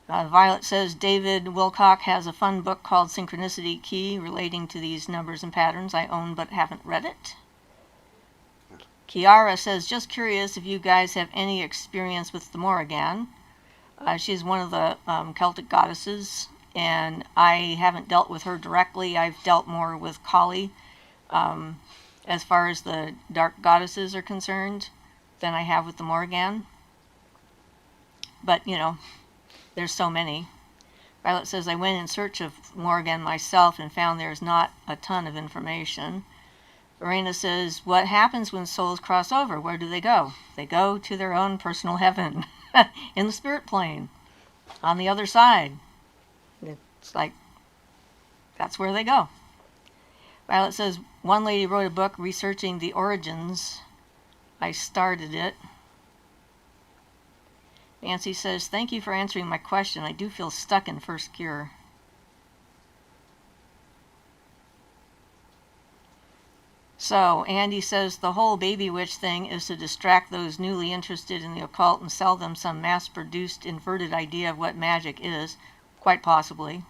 Violet says, David Wilcock has a fun book called Synchronicity Key relating to these numbers and patterns I own but haven't read it. Kiara says, just curious if you guys have any experience with the Morrigan. She's one of the Celtic goddesses, and I haven't dealt with her directly. I've dealt more with Kali as as far as the dark goddesses are concerned than I have with the Morrigan. But, you know, there's so many. Violet says, I went in search of Morrigan myself and found there's not a ton of information. Verena says, what happens when souls cross over? Where do they go? They go to their own personal heaven in the spirit plane on the other side. It's like, that's where they go. Violet says, one lady wrote a book researching the origins. I started it. Nancy says, thank you for answering my question. I do feel stuck in first cure. So, Andy says, the whole baby witch thing is to distract those newly interested in the occult and sell them some mass-produced inverted idea of what magic is. Quite possibly.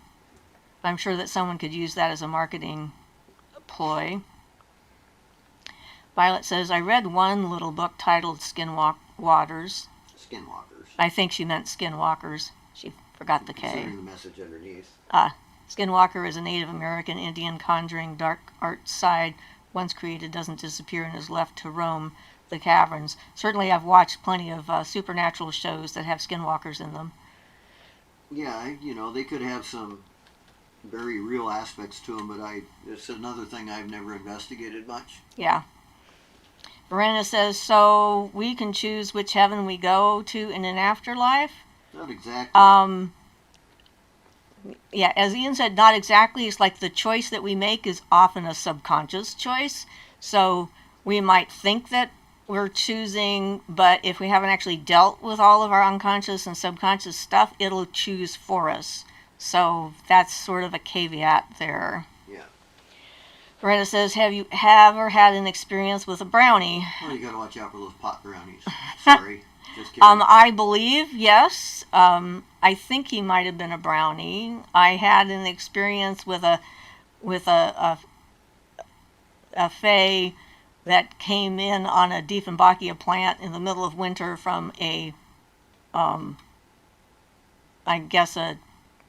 I'm sure that someone could use that as a marketing ploy. Violet says, I read one little book titled Skinwalkers. Skinwalkers. I think she meant Skinwalkers. She forgot the K. Considering the message underneath. Skinwalker is a Native American Indian conjuring dark art side once created doesn't disappear and is left to roam the caverns. Certainly I've watched plenty of supernatural shows that have skinwalkers in them. Yeah, you know, they could have some very real aspects to them, but it's another thing I've never investigated much. Yeah. Verena says, so we can choose which heaven we go to in an afterlife? Not exactly. Yeah, as Ian said, not exactly. It's like the choice that we make is often a subconscious choice. So we might think that we're choosing, but if we haven't actually dealt with all of our unconscious and subconscious stuff, it'll choose for us. So that's sort of a caveat there. Yeah. Loretta says, have you ever had an experience with a brownie? Well, you gotta watch out for those pot brownies. Sorry. Just kidding. I believe, yes. I think he might have been a brownie. I had an experience with a fae that came in on a Dieffenbachia plant in the middle of winter from a, I guess a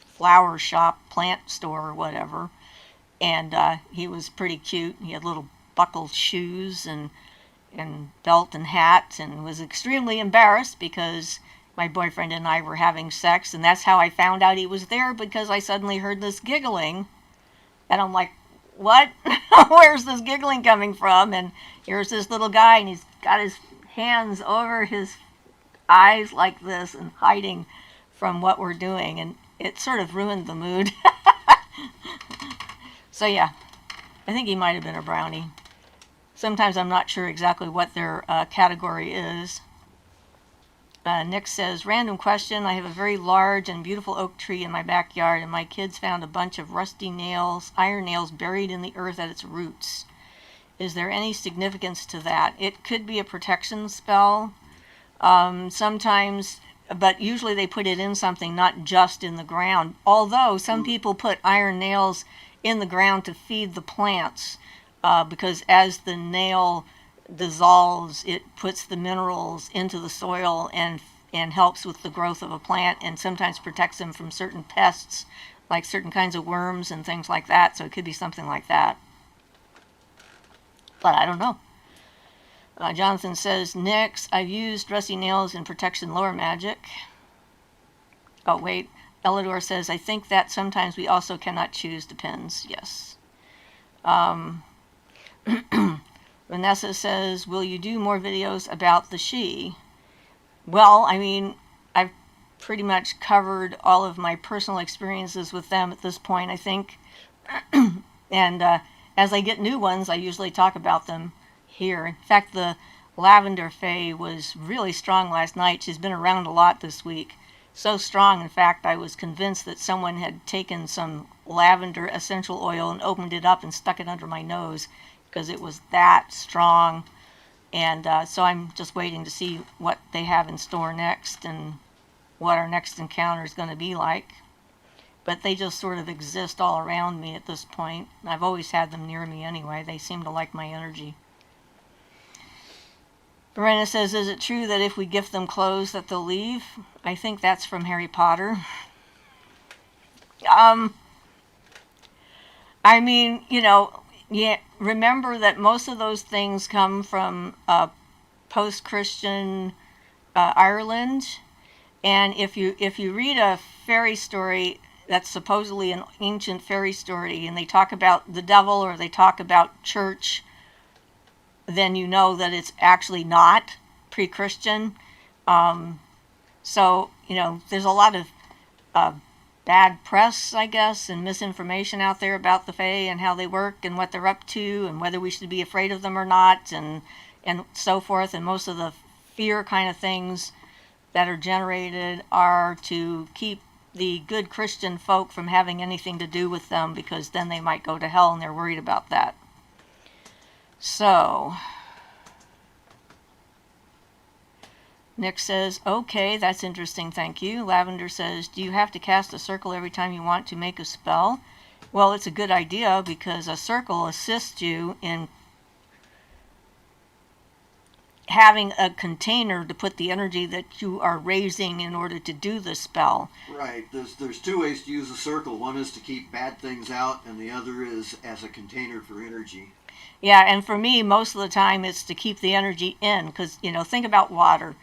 flower shop, plant store or whatever. And he was pretty cute. He had little buckled shoes and belt and hat, and was extremely embarrassed because my boyfriend and I were having sex, and that's how I found out he was there, because I suddenly heard this giggling, and I'm like, what? Where's this giggling coming from? And here's this little guy, and he's got his hands over his eyes like this and hiding from what we're doing, and it sort of ruined the mood. So yeah, I think he might have been a brownie. Sometimes I'm not sure exactly what their category is. Nick says, random question. I have a very large and beautiful oak tree in my backyard, and my kids found a bunch of rusty nails, iron nails, buried in the earth at its roots. Is there any significance to that? It could be a protection spell. Sometimes, but usually they put it in something, not just in the ground. Although some people put iron nails in the ground to feed the plants. Because as the nail dissolves, it puts the minerals into the soil and helps with the growth of a plant, and sometimes protects them from certain pests, like certain kinds of worms and things like that. So it could be something like that. But I don't know. Jonathan says, Nix, I've used rusty nails in protection lower magic. Oh, wait. Elidor says, I think that sometimes we also cannot choose, depends. Yes. Vanessa says, will you do more videos about the she? Well, I mean, I've pretty much covered all of my personal experiences with them at this point, I think. And as I get new ones, I usually talk about them here. In fact, the Lavender Fae was really strong last night. She's been around a lot this week. So strong, in fact, I was convinced that someone had taken some lavender essential oil and opened it up and stuck it under my nose, because it was that strong. And so I'm just waiting to see what they have in store next and what our next encounter is going to be like. But they just sort of exist all around me at this point. I've always had them near me anyway. They seem to like my energy. Verena says, is it true that if we gift them clothes that they'll leave? I think that's from Harry Potter. I mean, you know, Yeah, remember that most of those things come from post-Christian Ireland, and if you read a fairy story that's supposedly an ancient fairy story, and they talk about the devil or they talk about church, then you know that it's actually not pre-Christian. So there's a lot of bad press, I guess, and misinformation out there about the Fae and how they work and what they're up to and whether we should be afraid of them or not, and so forth. And most of the fear kind of things that are generated are to keep the good Christian folk from having anything to do with them, because then they might go to hell, and they're worried about that. So Nick says, okay, that's interesting, thank you. Lavender says, do you have to cast a circle every time you want to make a spell? Well, it's a good idea, because a circle assists you in having a container to put the energy that you are raising in order to do the spell. Right. There's two ways to use a circle. One is to keep bad things out, and the other is as a container for energy. Yeah, and for me, most of the time, it's to keep the energy in, because, think about water.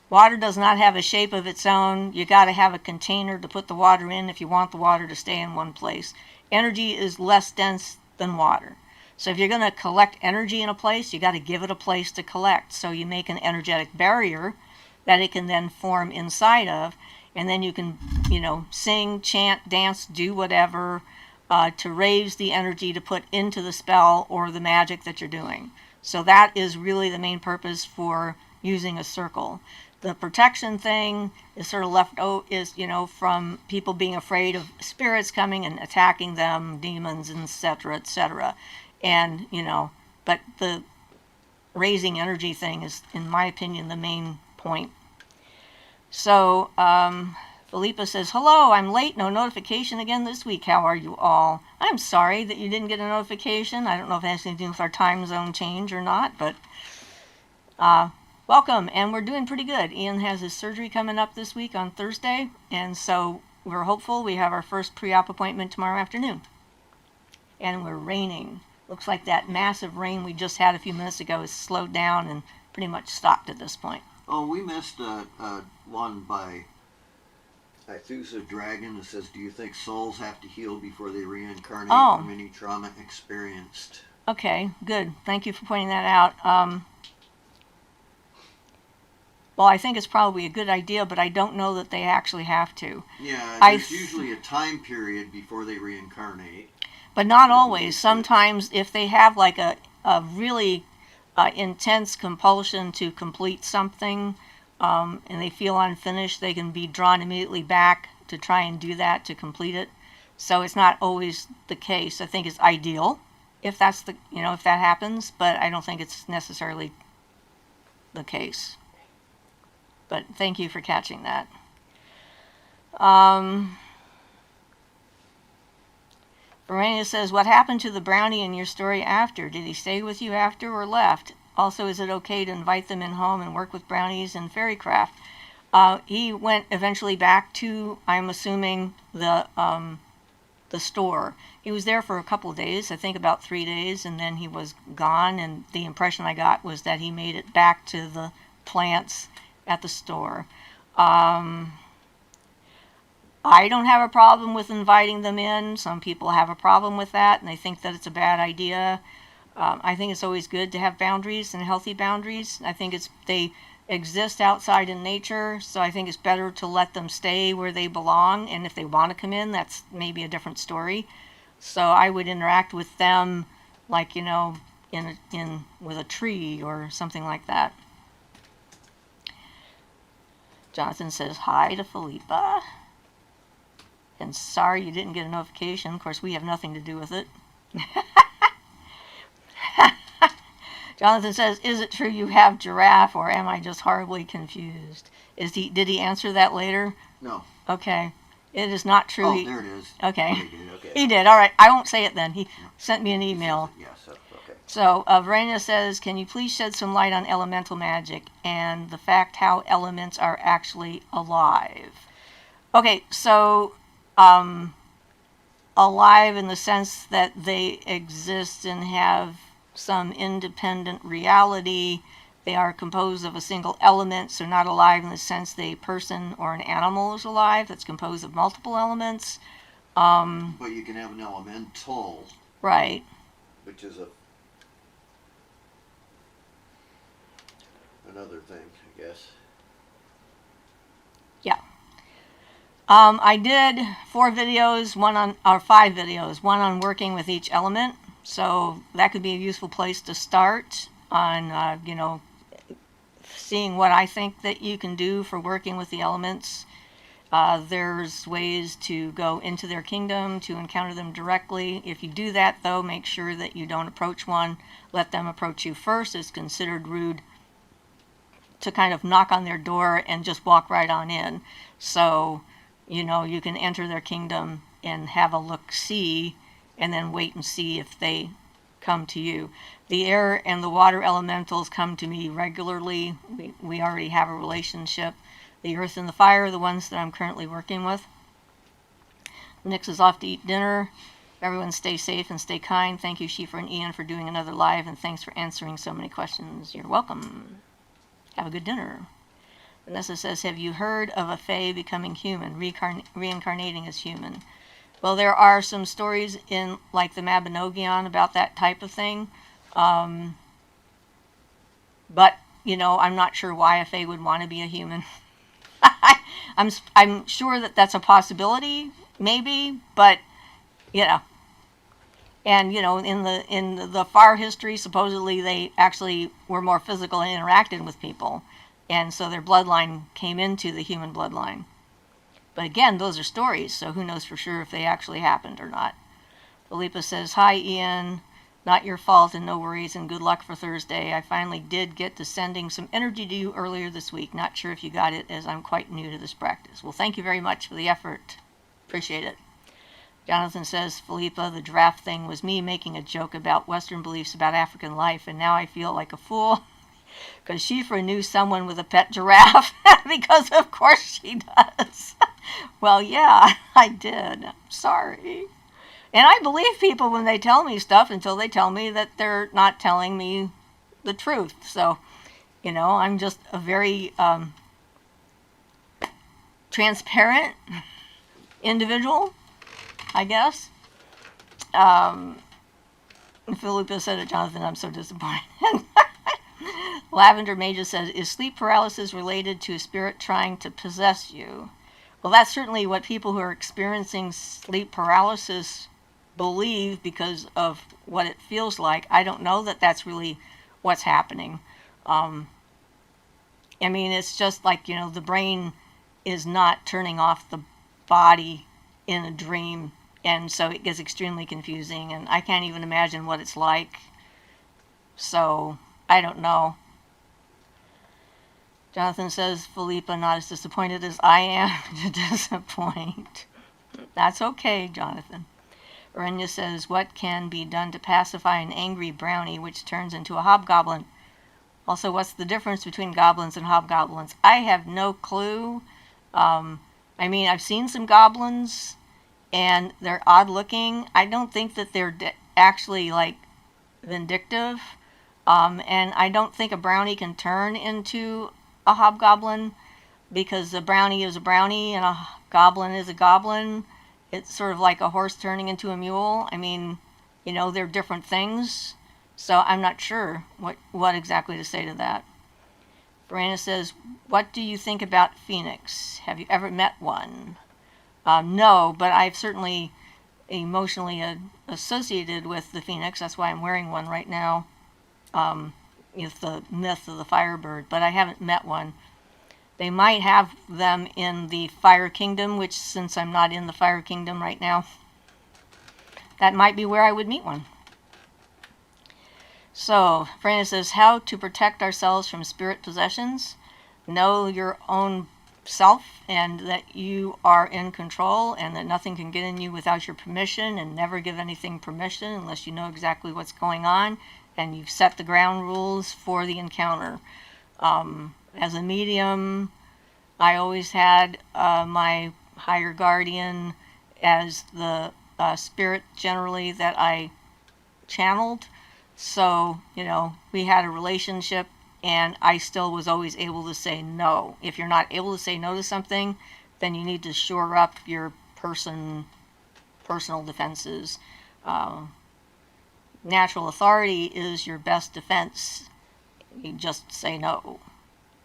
Water does not have a shape of its own. You got to have a container to put the water in if you want the water to stay in one place. Energy is less dense than water. So if you're going to collect energy in a place, you got to give it a place to collect. So you make an energetic barrier that it can then form inside of, and then you can, sing, chant, dance, do whatever to raise the energy to put into the spell or the magic that you're doing. So that is really the main purpose for using a circle. The protection thing is sort of left from people being afraid of spirits coming and attacking them, demons, etc., etc. And, but the raising energy thing is, in my opinion, the main point. So, Philippa says, hello, I'm late, no notification again this week. How are you all? I'm sorry that you didn't get a notification. I don't know if it has anything to do with our time zone change or not, but welcome, and we're doing pretty good. Ian has his surgery coming up this week on Thursday, and so we're hopeful. We have our first pre-op appointment tomorrow afternoon. And we're raining. Looks like that massive rain we just had a few minutes ago has slowed down and pretty much stopped at this point. Oh, we missed one by Ithusa Dragon that says, do you think souls have to heal before they reincarnate from any trauma experienced? Okay, good. Thank you for pointing that out. Well, I think it's probably a good idea, but I don't know that they actually have to. Yeah, there's usually a time period before they reincarnate. But not always. Sometimes if they have like a really intense compulsion to complete something and they feel unfinished, they can be drawn immediately back to try and do that, to complete it. So it's not always the case. I think it's ideal if that's if that happens, but I don't think it's necessarily the case. But thank you for catching that. Verena says, what happened to the brownie in your story after? Did he stay with you after or left? Also, is it okay to invite them in home and work with brownies and fairycraft? He went eventually back to, I'm assuming, the store. He was there for a couple of days, I think about 3 days, and then he was gone, and the impression I got was that he made it back to the plants at the store. I don't have a problem with inviting them in. Some people have a problem with that, and they think that it's a bad idea. I think it's always good to have boundaries and healthy boundaries. I think they exist outside in nature, so I think it's better to let them stay where they belong, and if they want to come in, that's maybe a different story. So I would interact with them like, with a tree or something like that. Jonathan says hi to Philippa. And sorry you didn't get a notification. Of course, we have nothing to do with it. Jonathan says, is it true you have giraffe, or am I just horribly confused? Did he answer that later? No. Okay. It is not true. Oh, there it is. Okay. Okay. He did. All right. I won't say it then. He sent me an email. Yes. Okay. So, Verena says, can you please shed some light on elemental magic and the fact how elements are actually alive? Okay, so alive in the sense that they exist and have some independent reality. They are composed of a single element, so not alive in the sense that a person or an animal is alive that's composed of multiple elements. But you can have an elemental. Right. Which is another thing, I guess. Yeah. I did 5 videos, one on working with each element. So that could be a useful place to start on, seeing what I think that you can do for working with the elements. There's ways to go into their kingdom, to encounter them directly. If you do that, though, make sure that you don't approach one. Let them approach you first. It's considered rude to kind of knock on their door and just walk right on in. So, you can enter their kingdom and have a look-see, and then wait and see if they come to you. The air and the water elementals come to me regularly. We already have a relationship. The earth and the fire are the ones that I'm currently working with. Nix is off to eat dinner. Everyone stay safe and stay kind. Thank you, Siofra and Ian, for doing another live, and thanks for answering so many questions. You're welcome. Have a good dinner. Vanessa says, have you heard of a fae becoming human, reincarnating as human? Well, there are some stories in, like, the Mabinogion about that type of thing. But, I'm not sure why a fae would want to be a human. I'm sure that that's a possibility, maybe, but, And, in the far history, supposedly they actually were more physical and interacted with people. And so their bloodline came into the human bloodline. But again, those are stories, so who knows for sure if they actually happened or not. Philippa says, hi, Ian. Not your fault and no worries and good luck for Thursday. I finally did get to sending some energy to you earlier this week. Not sure if you got it, as I'm quite new to this practice. Well, thank you very much for the effort. Appreciate it. Jonathan says, Philippa, the draft thing was me making a joke about Western beliefs about African life, and now I feel like a fool because Siofra knew someone with a pet giraffe, because of course she does. Well, yeah, I did. I'm sorry. And I believe people when they tell me stuff until they tell me that they're not telling me the truth. So, I'm just a very transparent individual, I guess. Philippa said it, Jonathan, I'm so disappointed. Lavender Major says, is sleep paralysis related to a spirit trying to possess you? Well, that's certainly what people who are experiencing sleep paralysis believe because of what it feels like. I don't know that that's really what's happening. It's just like, the brain is not turning off the body in a dream, and so it gets extremely confusing, and I can't even imagine what it's like. So, I don't know. Jonathan says, Philippa, not as disappointed as I am to disappoint. That's okay, Jonathan. Orenya says, what can be done to pacify an angry brownie which turns into a hobgoblin? Also, what's the difference between goblins and hobgoblins? I have no clue. I've seen some goblins, and they're odd looking. I don't think that they're actually, vindictive. And I don't think a brownie can turn into a hobgoblin, because a brownie is a brownie and a goblin is a goblin. It's sort of like a horse turning into a mule. They're different things. So I'm not sure what exactly to say to that. Verena says, what do you think about Phoenix? Have you ever met one? No, but I've certainly emotionally associated with the Phoenix. That's why I'm wearing one right now. It's the myth of the Firebird, but I haven't met one. They might have them in the Fire Kingdom, which, since I'm not in the Fire Kingdom right now, that might be where I would meet one. So, Frana says, how to protect ourselves from spirit possessions? Know your own self, and that you are in control, and that nothing can get in you without your permission, and never give anything permission unless you know exactly what's going on, and you've set the ground rules for the encounter. As a medium, I always had my higher guardian as the spirit generally that I channeled. So, we had a relationship and I still was always able to say no. If you're not able to say no to something, then you need to shore up your personal defenses. Natural authority is your best defense. You just say no.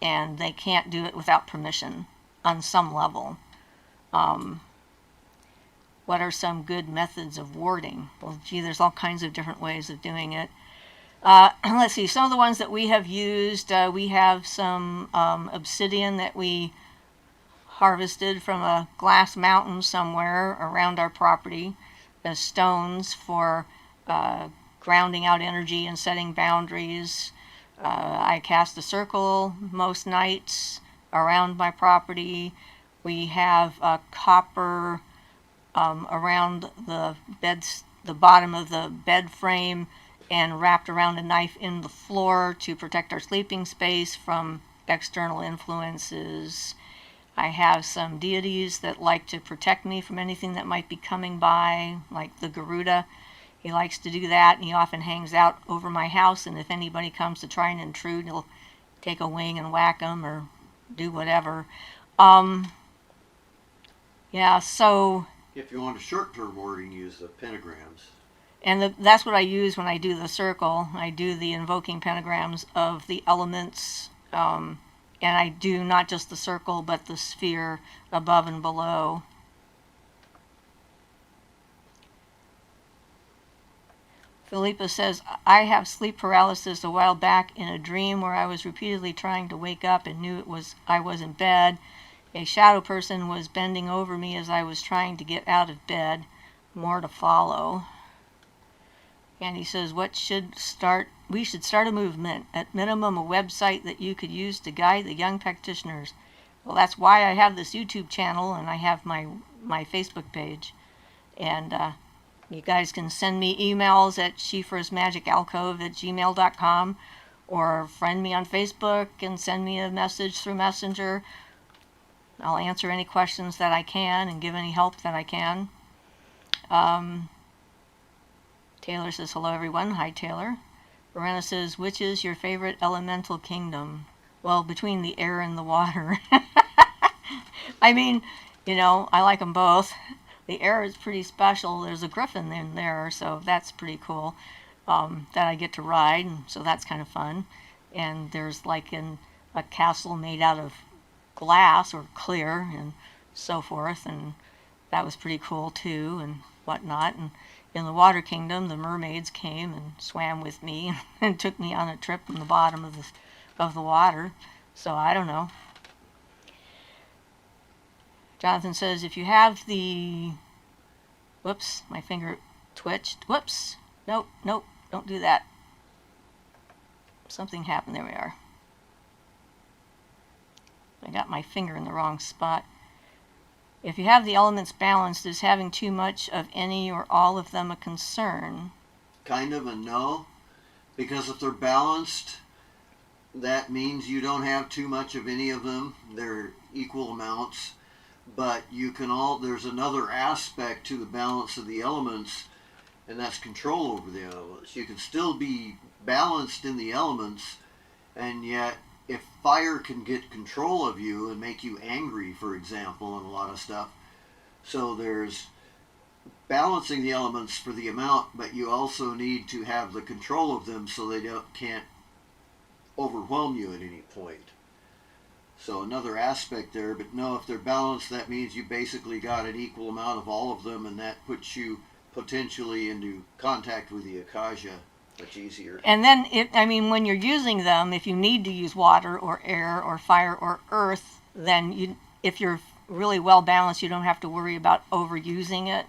And they can't do it without permission on some level. What are some good methods of warding? Well, there's all kinds of different ways of doing it. Let's see, some of the ones that we have used, we have some obsidian that we harvested from a glass mountain somewhere around our property as stones for grounding out energy and setting boundaries. I cast a circle most nights around my property. We have copper around the bottom of the bed frame and wrapped around a knife in the floor to protect our sleeping space from external influences. I have some deities that like to protect me from anything that might be coming by, like the Garuda. He likes to do that, and he often hangs out over my house, and if anybody comes to try and intrude, he'll take a wing and whack them or do whatever. So... If you want a short-term warding, use the pentagrams. And that's what I use when I do the circle. I do the invoking pentagrams of the elements, and I do not just the circle, but the sphere above and below. Philippa says, I have sleep paralysis a while back in a dream where I was repeatedly trying to wake up and knew I was in bed. A shadow person was bending over me as I was trying to get out of bed. More to follow. And he says, we should start a movement, at minimum a website that you could use to guide the young practitioners. Well, that's why I have this YouTube channel and I have my Facebook page. And you guys can send me emails at shifrasmagicalcove@gmail.com or friend me on Facebook and send me a message through Messenger. I'll answer any questions that I can and give any help that I can. Taylor says, hello everyone. Hi Taylor. Verena says, which is your favorite elemental kingdom? Well, between the air and the water. I mean, I like them both. The air is pretty special. There's a griffin in there, so that's pretty cool that I get to ride, and so that's kind of fun. And there's like a castle made out of glass or clear and so forth, and that was pretty cool too, and whatnot. And in the water kingdom, the mermaids came and swam with me and took me on a trip in the bottom of the water. So I don't know. Jonathan says, if you have the... Whoops, my finger twitched. Whoops. Nope, don't do that. Something happened. There we are. I got my finger in the wrong spot. If you have the elements balanced, is having too much of any or all of them a concern? Kind of a no. Because if they're balanced, that means you don't have too much of any of them. They're equal amounts. But there's another aspect to the balance of the elements, and that's control over the elements. You can still be balanced in the elements, and yet if fire can get control of you and make you angry, for example, and a lot of stuff, so there's balancing the elements for the amount, but you also need to have the control of them so they can't overwhelm you at any point. So another aspect there, but no, if they're balanced, that means you basically got an equal amount of all of them, and that puts you potentially into contact with the Akasha much easier. And then, when you're using them, if you need to use water or air or fire or earth, then if you're really well balanced, you don't have to worry about overusing it,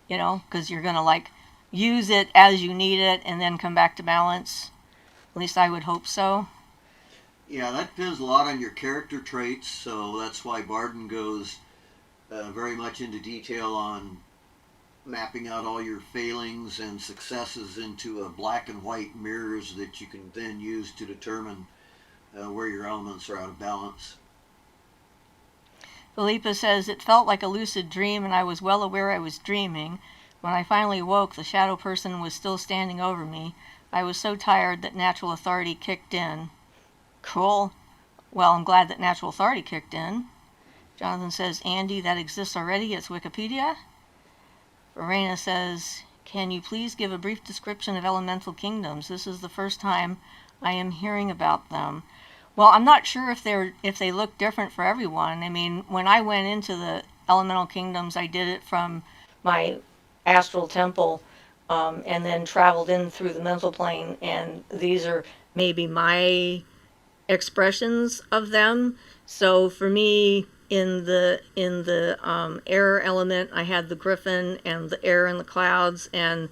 because you're going to use it as you need it and then come back to balance. At least I would hope so. Yeah, that depends a lot on your character traits, so that's why Barden goes very much into detail on mapping out all your failings and successes into a black and white mirrors that you can then use to determine where your elements are out of balance. Philippa says, it felt like a lucid dream and I was well aware I was dreaming. When I finally woke, the shadow person was still standing over me. I was so tired that natural authority kicked in. Cool. Well, I'm glad that natural authority kicked in. Jonathan says, Andy, that exists already. It's Wikipedia. Verena says, can you please give a brief description of elemental kingdoms? This is the first time I am hearing about them. Well, I'm not sure if they look different for everyone. I mean, when I went into the elemental kingdoms, I did it from my astral temple, and then traveled in through the mental plane, and these are maybe my expressions of them. So for me, in the air element, I had the griffin and the air and the clouds, and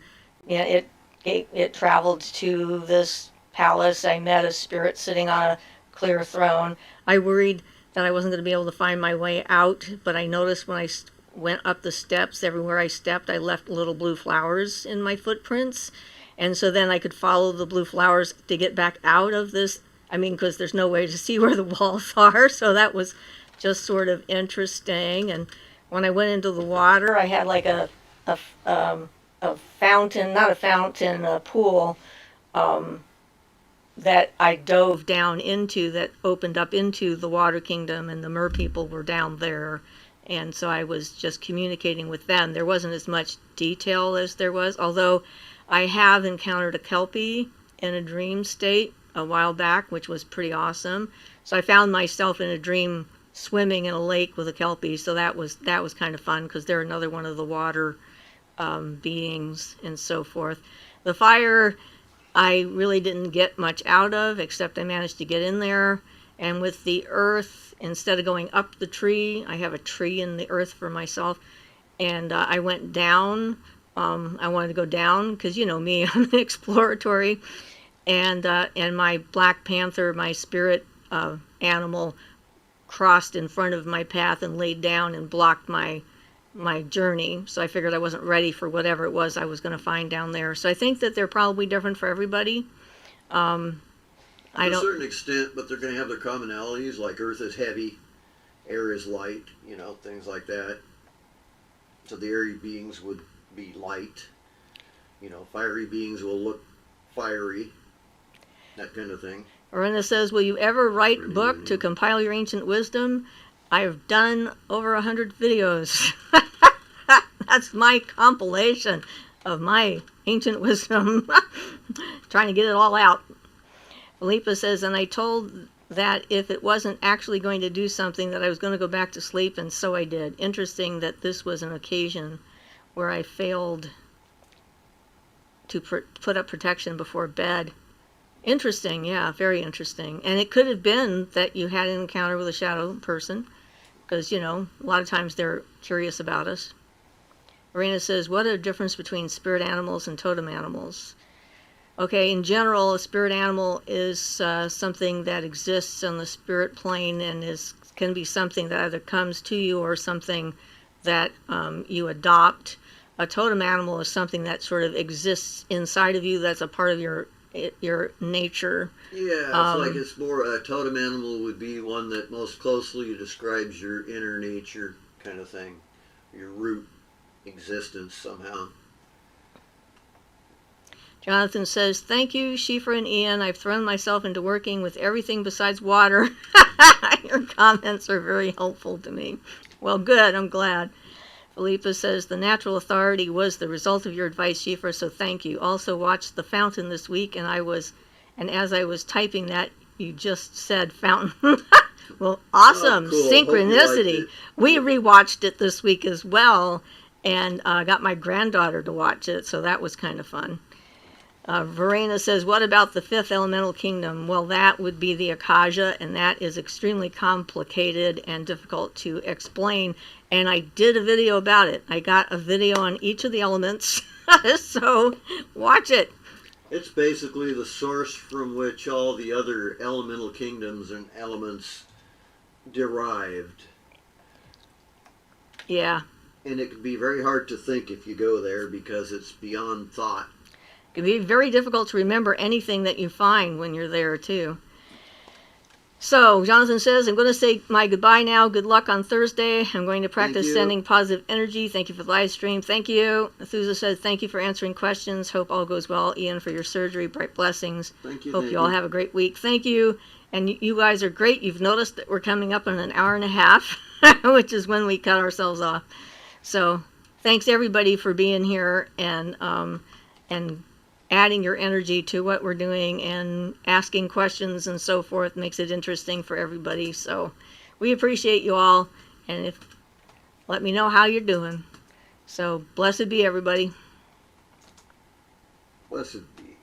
yeah, it traveled to this palace. I met a spirit sitting on a clear throne. I worried that I wasn't going to be able to find my way out, but I noticed when I went up the steps, everywhere I stepped, I left little blue flowers in my footprints, and so then I could follow the blue flowers to get back out of this. I mean, because there's no way to see where the walls are, so that was just sort of interesting. And when I went into the water, I had like a fountain, not a fountain, a pool, that I dove down into, that opened up into the water kingdom, and the mer people were down there, and so I was just communicating with them. There wasn't as much detail as there was, although I have encountered a kelpie in a dream state a while back, which was pretty awesome. So I found myself in a dream swimming in a lake with a kelpie, so that was kind of fun, because they're another one of the water beings and so forth. The fire, I really didn't get much out of, except I managed to get in there. And with the earth, instead of going up the tree, I have a tree in the earth for myself, and I went down. I wanted to go down because, you know me, I'm exploratory, and my Black Panther, my spirit animal, crossed in front of my path and laid down and blocked my journey. So I figured I wasn't ready for whatever it was I was going to find down there. So I think that they're probably different for everybody. To a certain extent, but they're going to have their commonalities, like earth is heavy, air is light, you know, things like that. So the airy beings would be light. You know, fiery beings will look fiery, that kind of thing. Arena says, will you ever write a book to compile your ancient wisdom? I've done over 100 videos. That's my compilation of my ancient wisdom. Trying to get it all out. Philippa says, and I told that if it wasn't actually going to do something, that I was going to go back to sleep, and so I did. Interesting that this was an occasion where I failed to put up protection before bed. Interesting, yeah, very interesting. And it could have been that you had an encounter with a shadow person, because, you know, a lot of times they're curious about us. Arena says, what a difference between spirit animals and totem animals. Okay, in general, a spirit animal is something that exists on the spirit plane and can be something that either comes to you or something that you adopt. A totem animal is something that sort of exists inside of you, that's a part of your nature. Yeah, it's more, a totem animal would be one that most closely describes your inner nature kind of thing, your root existence somehow. Jonathan says, thank you, Siofra and Ian. I've thrown myself into working with everything besides water. Your comments are very helpful to me. Well, good, I'm glad. Philippa says, the natural authority was the result of your advice, Siofra, so thank you. Also watched The Fountain this week, and as I was typing that, you just said fountain. Well, awesome. Oh, cool. Synchronicity. We rewatched it this week as well, and got my granddaughter to watch it, so that was kind of fun. Verena says, what about the fifth elemental kingdom? Well, that would be the Akasha, and that is extremely complicated and difficult to explain. And I did a video about it. I got a video on each of the elements, so watch it. It's basically the source from which all the other elemental kingdoms and elements derived. Yeah. And it can be very hard to think if you go there because it's beyond thought. It can be very difficult to remember anything that you find when you're there, too. So, Jonathan says, I'm going to say my goodbye now. Good luck on Thursday. I'm going to practice you. sending positive energy. Thank you for the live stream. Thank you. Methuselah says, thank you for answering questions. Hope all goes well. Ian, for your surgery. Bright blessings. Thank you. Hope you all have a great week. Thank you. And you guys are great. You've noticed that we're coming up on an hour and a half, which is when we cut ourselves off. So, thanks everybody for being here and adding your energy to what we're doing and asking questions and so forth makes it interesting for everybody. So we appreciate you all, and let me know how you're doing. So blessed be everybody. Blessed be.